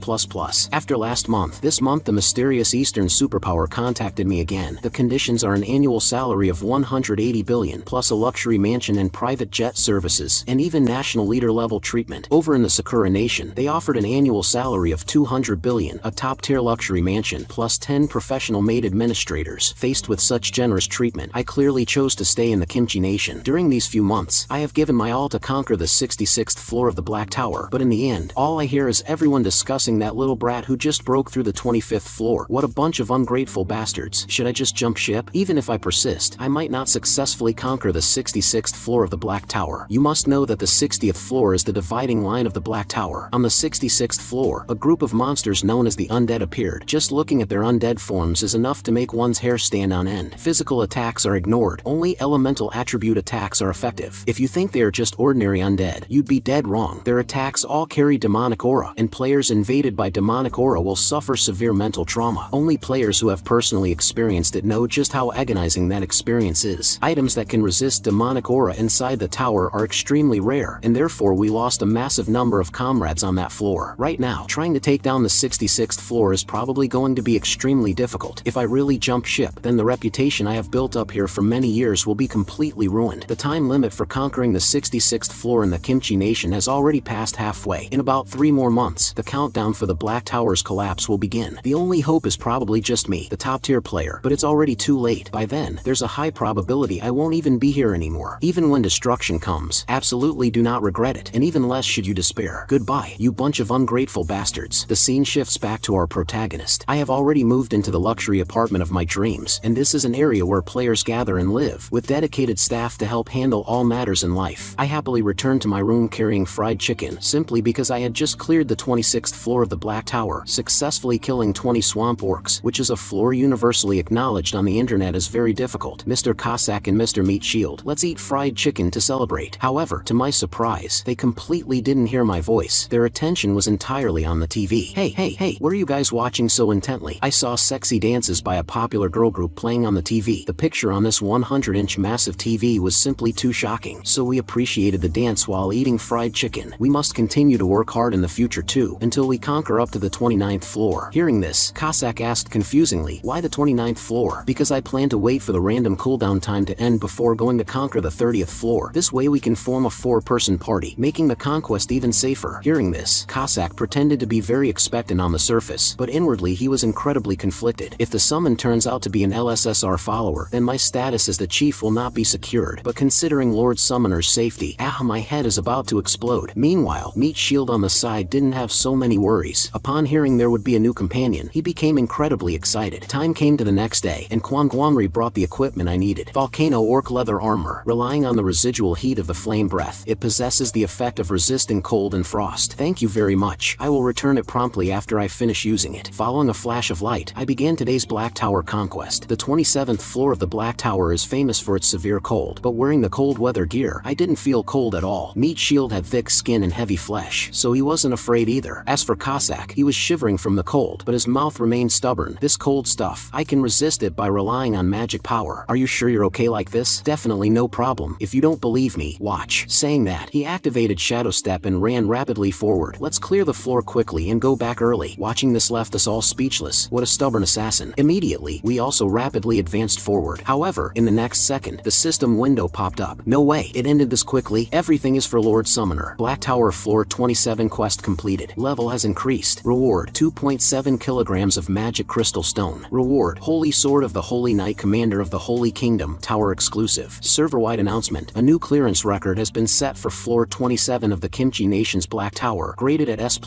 [SPEAKER 1] After last month, this month the mysterious Eastern superpower contacted me again. The conditions are an annual salary of 180 billion plus a luxury mansion and private jet services, and even national leader level treatment. Over in the Sakura Nation, they offered an annual salary of 200 billion, a top-tier luxury mansion, plus 10 professional maid administrators. Faced with such generous treatment, I clearly chose to stay in the Kimchi Nation. During these few months, I have given my all to conquer the 66th floor of the Black Tower, but in the end, all I hear is everyone discussing that little brat who just broke through the 25th floor. What a bunch of ungrateful bastards. Should I just jump ship? Even if I persist, I might not successfully conquer the 66th floor of the Black Tower. You must know that the 60th floor is the dividing line of the Black Tower. On the 66th floor, a group of monsters known as the Undead appeared. Just looking at their undead forms is enough to make one's hair stand on end. Physical attacks are ignored. Only elemental attribute attacks are effective. If you think they are just ordinary undead, you'd be dead wrong. Their attacks all carry demonic aura, and players invaded by demonic aura will suffer severe mental trauma. Only players who have personally experienced it know just how agonizing that experience is. Items that can resist demonic aura inside the tower are extremely rare, and therefore we lost a massive number of comrades on that floor. Right now, trying to take down the 66th floor is probably going to be extremely difficult. If I really jump ship, then the reputation I have built up here for many years will be completely ruined. The time limit for conquering the 66th floor in the Kimchi Nation has already passed halfway. In about 3 more months, the countdown for the Black Tower's collapse will begin. The only hope is probably just me, the top-tier player, but it's already too late. By then, there's a high probability I won't even be here anymore. Even when destruction comes, absolutely do not regret it, and even less should you despair. Goodbye, you bunch of ungrateful bastards. The scene shifts back to our protagonist. I have already moved into the luxury apartment of my dreams, and this is an area where players gather and live, with dedicated staff to help handle all matters in life. I happily returned to my room carrying fried chicken, simply because I had just cleared the 26th floor of the Black Tower, successfully killing 20 swamp orcs, which is a floor universally acknowledged on the internet as very difficult. Mr. Cossack and Mr. Meat Shield, let's eat fried chicken to celebrate. However, to my surprise, they completely didn't hear my voice. Their attention was entirely on the TV. Hey, what are you guys watching so intently? I saw sexy dances by a popular girl group playing on the TV. The picture on this 100-inch massive TV was simply too shocking, so we appreciated the dance while eating fried chicken. We must continue to work hard in the future too, until we conquer up to the 29th floor. Hearing this, Cossack asked confusingly, why the 29th floor? Because I plan to wait for the random cooldown time to end before going to conquer the 30th floor. This way we can form a 4-person party, making the conquest even safer. Hearing this, Cossack pretended to be very expectant on the surface, but inwardly he was incredibly conflicted. If the summon turns out to be an LSSR follower, then my status as the chief will not be secured, but considering Lord Summoner's safety, my head is about to explode. Meanwhile, Meat Shield on the side didn't have so many worries. Upon hearing there would be a new companion, he became incredibly excited. Time came to the next day, and Kwangwangri brought the equipment I needed. Volcano Orc Leather Armor. Relying on the residual heat of the flame breath, it possesses the effect of resisting cold and frost. Thank you very much. I will return it promptly after I finish using it. Following a flash of light, I began today's Black Tower conquest. The 27th floor of the Black Tower is famous for its severe cold, but wearing the cold weather gear, I didn't feel cold at all. Meat Shield had thick skin and heavy flesh, so he wasn't afraid either. As for Cossack, he was shivering from the cold, but his mouth remained stubborn. This cold stuff, I can resist it by relying on magic power. Are you sure you're okay like this? Definitely no problem. If you don't believe me, watch. Saying that, he activated Shadow Step and ran rapidly forward. Let's clear the floor quickly and go back early. Watching this left us all speechless. What a stubborn assassin. Immediately, we also rapidly advanced forward. However, in the next second, the system window popped up. No way, it ended this quickly. Everything is for Lord Summoner. Black Tower floor 27 quest completed. Level has increased. Reward, 2.7 kilograms of magic crystal stone. Reward, Holy Sword of of the Holy Knight Commander of the Holy Kingdom, Tower exclusive. Server-wide announcement. A new clearance record has been set for floor 27 of the Kimchi Nation's Black Tower, graded at S++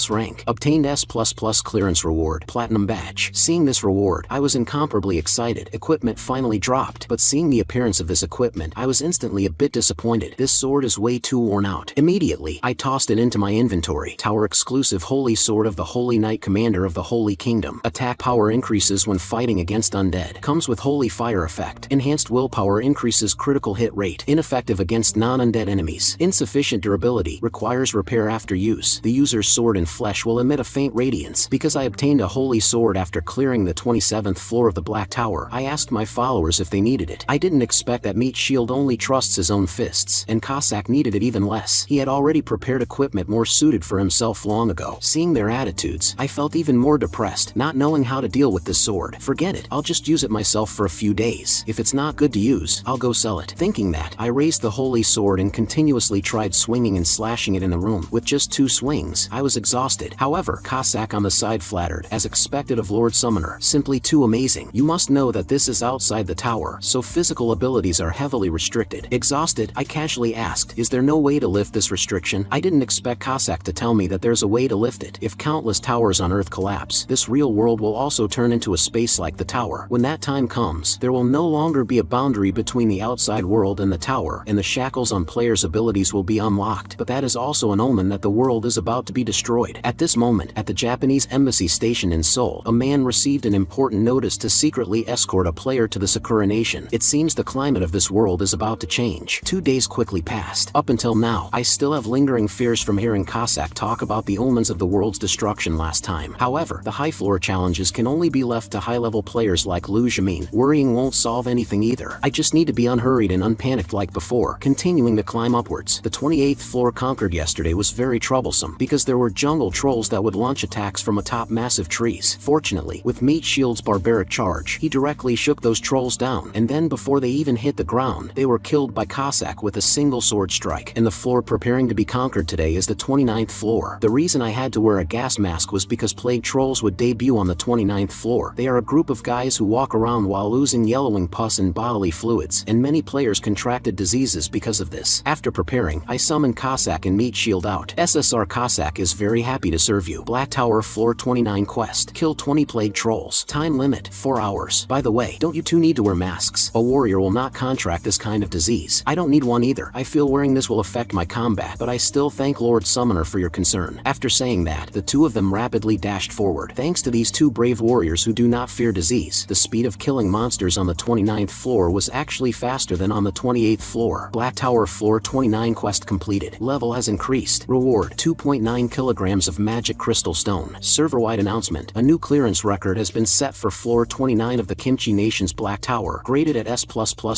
[SPEAKER 1] rank. Obtained S++ clearance reward, Platinum Badge. Seeing this reward, I was incomparably excited. Equipment finally dropped, but seeing the appearance of this equipment, I was instantly a bit disappointed. This sword is way too worn out. Immediately, I tossed it into my inventory. Tower exclusive Holy Sword of the Holy Knight Commander of the Holy Kingdom. Attack power increases when fighting against undead. Comes with Holy Fire effect. Enhanced willpower increases critical hit rate. Ineffective against non-undead enemies. Insufficient durability. Requires repair after use. The user's sword and flesh will emit a faint radiance. Because I obtained a Holy Sword after clearing the 27th floor of the Black Tower, I asked my followers if they needed it. I didn't expect that Meat Shield only trusts his own fists, and Cossack needed it even less. He had already prepared equipment more suited for himself long ago. Seeing their attitudes, I felt even more depressed, not knowing how to deal with this sword. Forget it, I'll just use it myself for a few days. If it's not good to use, I'll go sell it. Thinking that, I raised the Holy Sword and continuously tried swinging and slashing it in the room. With just 2 swings, I was exhausted. However, Cossack on the side flattered, as expected of Lord Summoner. Simply too amazing. You must know that this is outside the tower, so physical abilities are heavily restricted. Exhausted, I casually asked, is there no way to lift this restriction? I didn't expect Cossack to tell me that there's a way to lift it. If countless towers on Earth collapse, this real world will also turn into a space like the tower. When that time comes, there will no longer be a boundary between the outside world and the tower, and the shackles on players' abilities will be unlocked. But that is also an omen that the world is about to be destroyed. At this moment, at the Japanese embassy station in Seoul, a man received an important notice to secretly escort a player to the Sakura Nation. It seems the climate of this world is about to change. 2 days quickly passed. Up until now, I still have lingering fears from hearing Cossack talk about the omens of the world's destruction last time. However, the high floor challenges can only be left to high-level players like Lu Jimin. Worrying won't solve anything either. I just need to be unhurried and unpanicked like before, continuing to climb upwards. The 28th floor conquered yesterday was very troublesome, because there were jungle trolls that would launch attacks from atop massive trees. Fortunately, with Meat Shield's barbaric charge, he directly shook those trolls down, and then before they even hit the ground, they were killed by Cossack with a single sword strike. And the floor preparing to be conquered today is the 29th floor. The reason I had to wear a gas mask was because plague trolls would debut on the 29th floor. They are a group of guys who walk around while losing yellowing pus and bodily fluids, and many players contracted diseases because of this. After preparing, I summoned Cossack and Meat Shield out. SSR Cossack is very happy to serve you. Black Tower floor 29 quest. Kill 20 plague trolls. Time limit, 4 hours. By the way, don't you two need to wear masks? A warrior will not contract this kind of disease. I don't need one either. I feel wearing this will affect my combat, but I still thank Lord Summoner for your concern. After saying that, the two of them rapidly dashed forward. Thanks to these 2 brave warriors who do not fear disease, the speed of killing monsters on the 29th floor was actually faster than on the 28th floor. Black Tower floor 29 quest completed. Level has increased. Reward, 2.9 kilograms of magic crystal stone. Server-wide announcement. A new clearance record has been set for floor 29 of the Kimchi Nation's Black Tower, graded at S++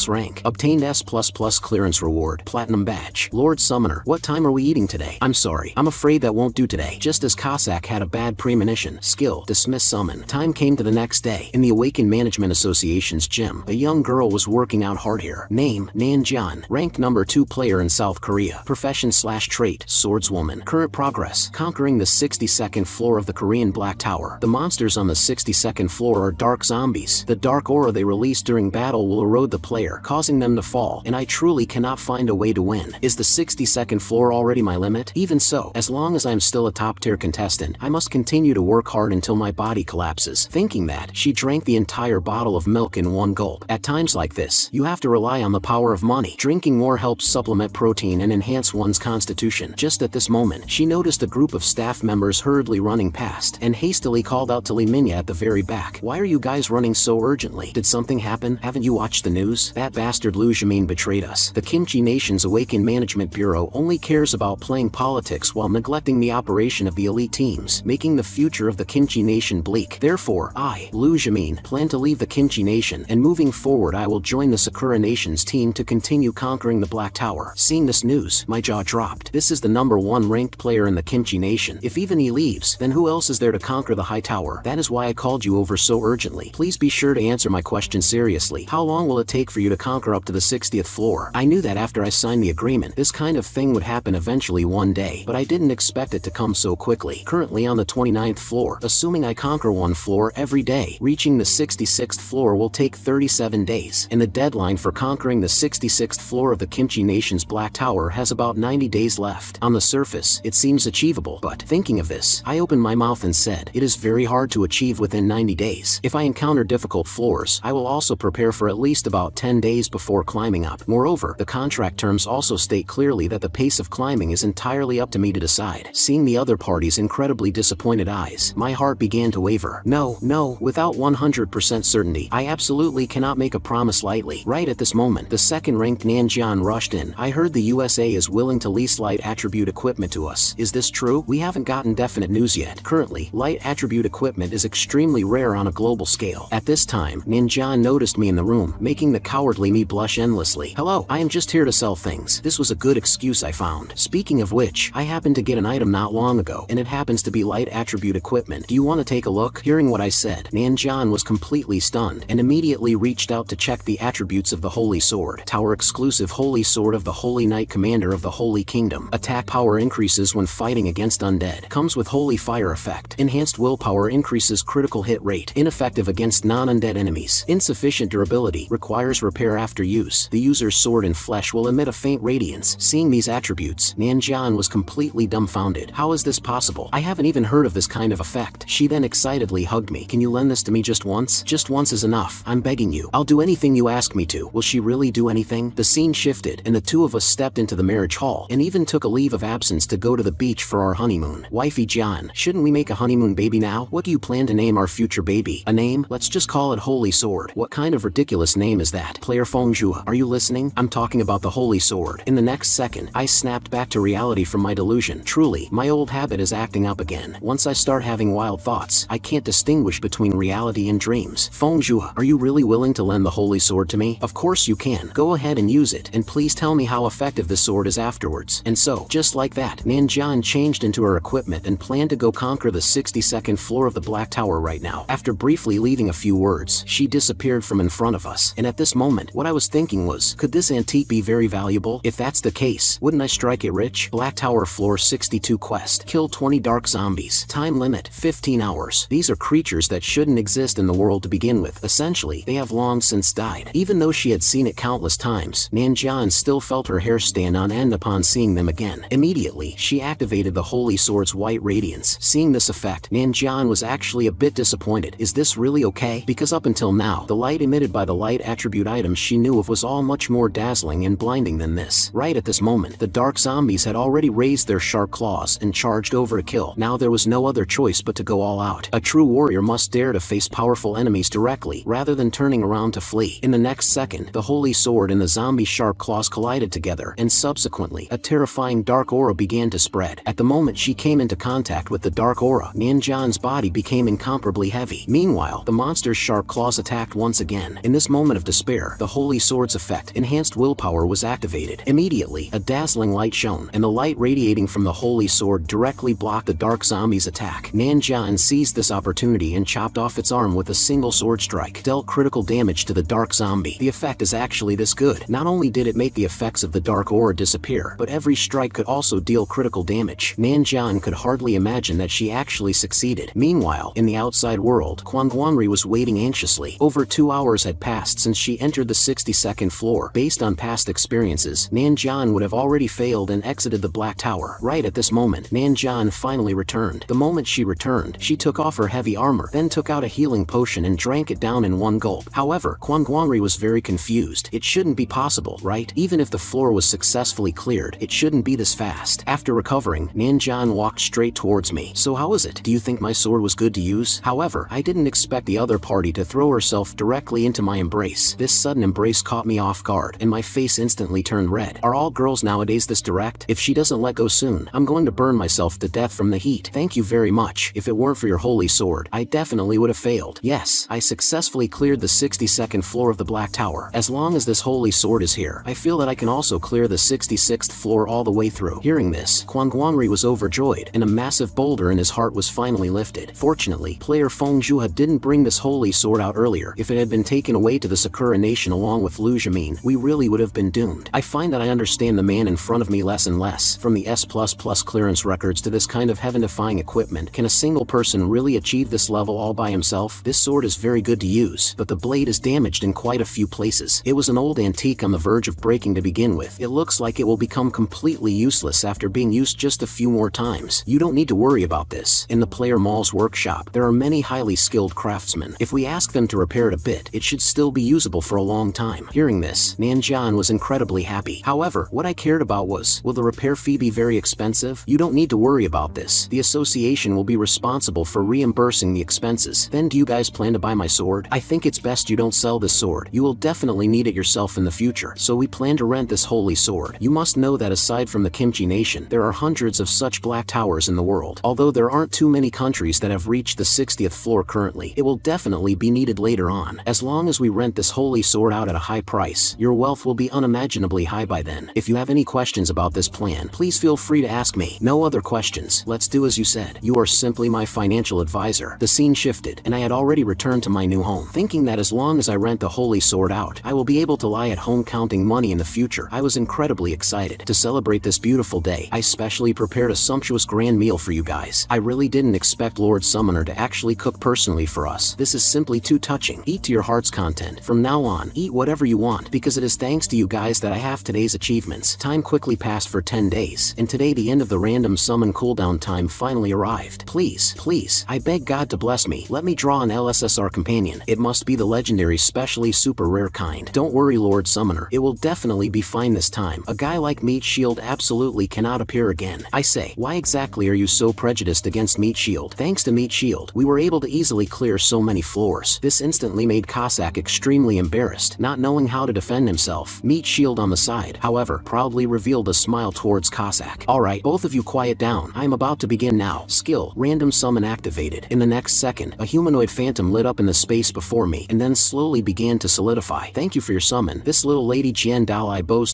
[SPEAKER 1] rank. Obtained S++ clearance reward, Platinum Badge. Lord Summoner, what time are we eating today? I'm sorry, I'm afraid that won't do today. Just as Cossack had a bad premonition. Skill, dismiss summon. Time came to the next day. In the Awakened Management Association's gym, a young girl was working out hard here. Name, Nanjian. Ranked number 2 player in South Korea. Profession/trait, swordswoman. Current progress, conquering the 62nd floor of the Korean Black Tower. The monsters on the 62nd floor are dark zombies. The dark aura they release during battle will erode the player, causing them to fall, and I truly cannot find a way to win. Is the 62nd floor already my limit? Even so, as long as I'm still a top-tier contestant, I must continue to work hard until my body collapses. Thinking that, she drank the entire bottle of milk in one gulp. At times like this, you have to rely on the power of money. Drinking more helps supplement protein and enhance one's constitution. Just at this moment, she noticed a group of staff members hurriedly running past, and hastily called out to Lee Minya at the very back. Why are you guys running so urgently? Did something happen? Haven't you watched the news? That bastard Lu Jimin betrayed us. The Kimchi Nation's Awakened Management Bureau only cares about playing politics while neglecting the operation of the elite teams, making the future of the Kimchi Nation bleak. Therefore, I, Lu Jimin, plan to leave the Kimchi Nation, and moving forward I will join the Sakura Nation's team to continue conquering the Black Tower. Seeing this news, my jaw dropped. This is the number 1 ranked player in the Kimchi Nation. If even he leaves, then who else is there to conquer the high tower? That is why I called you over so urgently. Please be sure to answer my question seriously. How long will it take for you to conquer up to the 60th floor? I knew that after I signed the agreement, this kind of thing would happen eventually one day, but I didn't expect it to come so quickly. Currently on the 29th floor, assuming I conquer 1 floor every day, reaching the 66th floor will take 37 days, and the deadline for conquering the 66th floor of the Kimchi Nation's Black Tower has about 90 days left. On the surface, it seems achievable, but thinking of this, I opened my mouth and said, it is very hard to achieve within 90 days. If I encounter difficult floors, I will also prepare for at least about 10 days before climbing up. Moreover, the contract terms also state clearly that the pace of climbing is entirely up to me to decide. Seeing the other party's incredibly disappointed eyes, my heart began to waver. No, without 100% certainty, I absolutely cannot make a promise lightly. Right at this moment, the second-ranked Nanjian rushed in. I heard the USA is willing to lease light attribute equipment to us. Is this true? We haven't gotten definite news yet. Currently, light attribute equipment is extremely rare on a global scale. At this time, Nanjian noticed me in the room, making the cowardly me blush endlessly. Hello, I am just here to sell things. This was a good excuse I found. Speaking of which, I happened to get an item not long ago, and it happens to be light attribute equipment. Do you want to take a look? Hearing what I said, Nanjian was completely stunned, and immediately reached out to check the attributes of the Holy Sword. Tower exclusive Holy Sword of the Holy Knight Commander of the Holy Kingdom. Attack power increases when fighting against undead. Comes with Holy Fire effect. Enhanced willpower increases critical hit rate. Ineffective against non-undead enemies. Insufficient durability. Requires repair after use. The user's sword and flesh will emit a faint radiance. Seeing these attributes, Nanjian was completely dumbfounded. How is this possible? I haven't even heard of this kind of effect. She then excitedly hugged me. Can you lend this to me just once? Just once is enough. I'm begging you. I'll do anything you ask me to. Will she really do anything? The scene shifted, and the two of us stepped into the marriage hall, and even took a leave of absence to go to the beach for our honeymoon. Wifey John, shouldn't we make a honeymoon baby now? What do you plan to name our future baby? A name? Let's just call it Holy Sword. What kind of ridiculous name is that? Player Fengjua, are you listening? I'm talking about the Holy Sword. In the next second, I snapped back to reality from my delusion. Truly, my old habit is acting up again. Once I start having wild thoughts, I can't distinguish between reality and dreams. Fengjua, are you really willing to lend the Holy Sword to me? Of course you can. Go ahead and use it, and please tell me how effective this sword is afterwards. And so, just like that, Nanjian changed into her equipment and planned to go conquer the 62nd floor of the Black Tower right now. After briefly leaving a few words, she disappeared from in front of us, and at this moment, what I was thinking was, could this antique be very valuable? If that's the case, wouldn't I strike it rich? Black Tower Floor 62 quest. Kill 20 dark zombies. Time limit, 15 hours. These are creatures that shouldn't exist in the world to begin with. Essentially, they have long since died. Even though she had seen it countless times, Nanjian still felt her hair stand on end upon seeing them again. Immediately, she activated the Holy Sword's white radiance. Seeing this effect, Nanjian was actually a bit disappointed. Is this really okay? Because up until now, the light emitted by the light attribute items she knew of was all much more dazzling and blinding than this. Right at this moment, the dark zombies had already raised their sharp claws and charged over to kill. Now there was no other choice but to go all out. A true warrior must dare to face powerful enemies directly, rather than turning around to flee. In the next second, the Holy Sword and the zombie sharp claws collided together, and subsequently, a terrifying dark aura began to spread. At the moment she came into contact with the dark aura, Nanjian's body became incomparably heavy. Meanwhile, the monster's sharp claws attacked once again. In this moment of despair, the Holy Sword's effect, enhanced willpower, was activated. Immediately, a dazzling light shone, and the light radiating from the Holy Sword directly blocked the dark zombie's attack. Nanjian seized this opportunity and chopped off its arm with a single sword strike, dealt critical damage to the dark zombie. The effect is actually this good. Not only did it make the effects of the dark aura disappear, but every strike could also deal critical damage. Nanjian could hardly imagine that she actually succeeded. Meanwhile, in the outside world, Guangguanri was waiting anxiously. Over 2 hours had passed since she entered the 62nd floor. Based on past experiences, Nanjian would have already failed and exited the Black Tower. Right at this moment, Nanjian finally returned. The moment she returned, she took off her heavy armor, then took out a healing potion and drank it down in one gulp. However, Guangguanri was very confused. It shouldn't be possible, right? Even if the floor was successfully cleared, it shouldn't be this fast. After recovering, Nanjian walked straight towards me. So how is it? Do you think my sword was good to use? However, I didn't expect the other party to throw herself directly into my embrace. This sudden embrace caught me off guard, and my face instantly turned red. Are all girls nowadays this direct? If she doesn't let go soon, I'm going to burn myself to death from the heat. Thank you very much. If it weren't for your Holy Sword, I definitely would have failed. Yes, I successfully cleared the 62nd floor of the Black Tower. As long as this Holy Sword is here, I feel that I can also clear the 66th floor all the way through. Hearing this, Guangguanri was overjoyed, and a massive boulder in his heart was finally lifted. Fortunately, player Fengjua didn't bring this Holy Sword out earlier. If it had been taken away to the Sakura Nation along with Lu Jimin, we really would have been doomed. I find that I understand the man in front of me less and less. From the S++ clearance records to this kind of heaven-defying equipment, can a single person really achieve this level all by himself? This sword sword is very good to use, but the blade is damaged in quite a few places. It was an old antique on the verge of breaking to begin with. It looks like it will become completely useless after being used just a few more times. You don't need to worry about this. In the player Maul's workshop, there are many highly skilled craftsmen. If we ask them to repair it a bit, it should still be usable for a long time. Hearing this, Nanjian was incredibly happy. However, what I cared about was, will the repair fee be very expensive? You don't need to worry about this. The association will be responsible for reimbursing the expenses. Then do you guys plan to buy my sword? I think it's best you don't sell this sword. You will definitely need it yourself in the future. So we plan to rent this holy sword. You must know that aside from the Kimchi Nation, there are hundreds of such black towers in the world. Although there aren't too many countries that have reached the 60th floor currently, it will definitely be needed later on. As long as we rent this holy sword out at a high price, your wealth will be unimaginably high by then. If you have any questions about this plan, please feel free to ask me. No other questions. Let's do as you said. You are simply my financial advisor. The scene shifted, and I had already returned to my new home. Thinking that as long as I rent the holy sword out, I will be able to lie at home counting money in the future, I was incredibly excited. To celebrate this beautiful day, I specially prepared a sumptuous grand meal for you guys. I really didn't expect Lord Summoner to actually cook personally for us. This is simply too touching. Eat to your heart's content. From now on, eat whatever you want, because it is thanks to you guys that I have today's achievements. Time quickly passed for 10 days, and today the end of the random summon cooldown time finally arrived. Please, I beg God to bless me. Let me draw an LSSR companion. It must be the legendary, specially super rare kind. Don't worry, Lord Summoner. It will definitely be fine this time. A guy like Meat Shield absolutely cannot appear again. I say, why exactly are you so prejudiced against Meat Shield? Thanks to Meat Shield, we were able to easily clear so many floors. This instantly made Cossack extremely embarrassed, not knowing how to defend himself. Meat Shield on the side, however, proudly revealed a smile towards Cossack. Alright, both of you quiet down. I am about to begin now. Skill, random summon activated. In the next second, a humanoid phantom lit up in the space before me, and then slowly began to solidify. Thank you for your summon. This little lady Jian Dalai boasts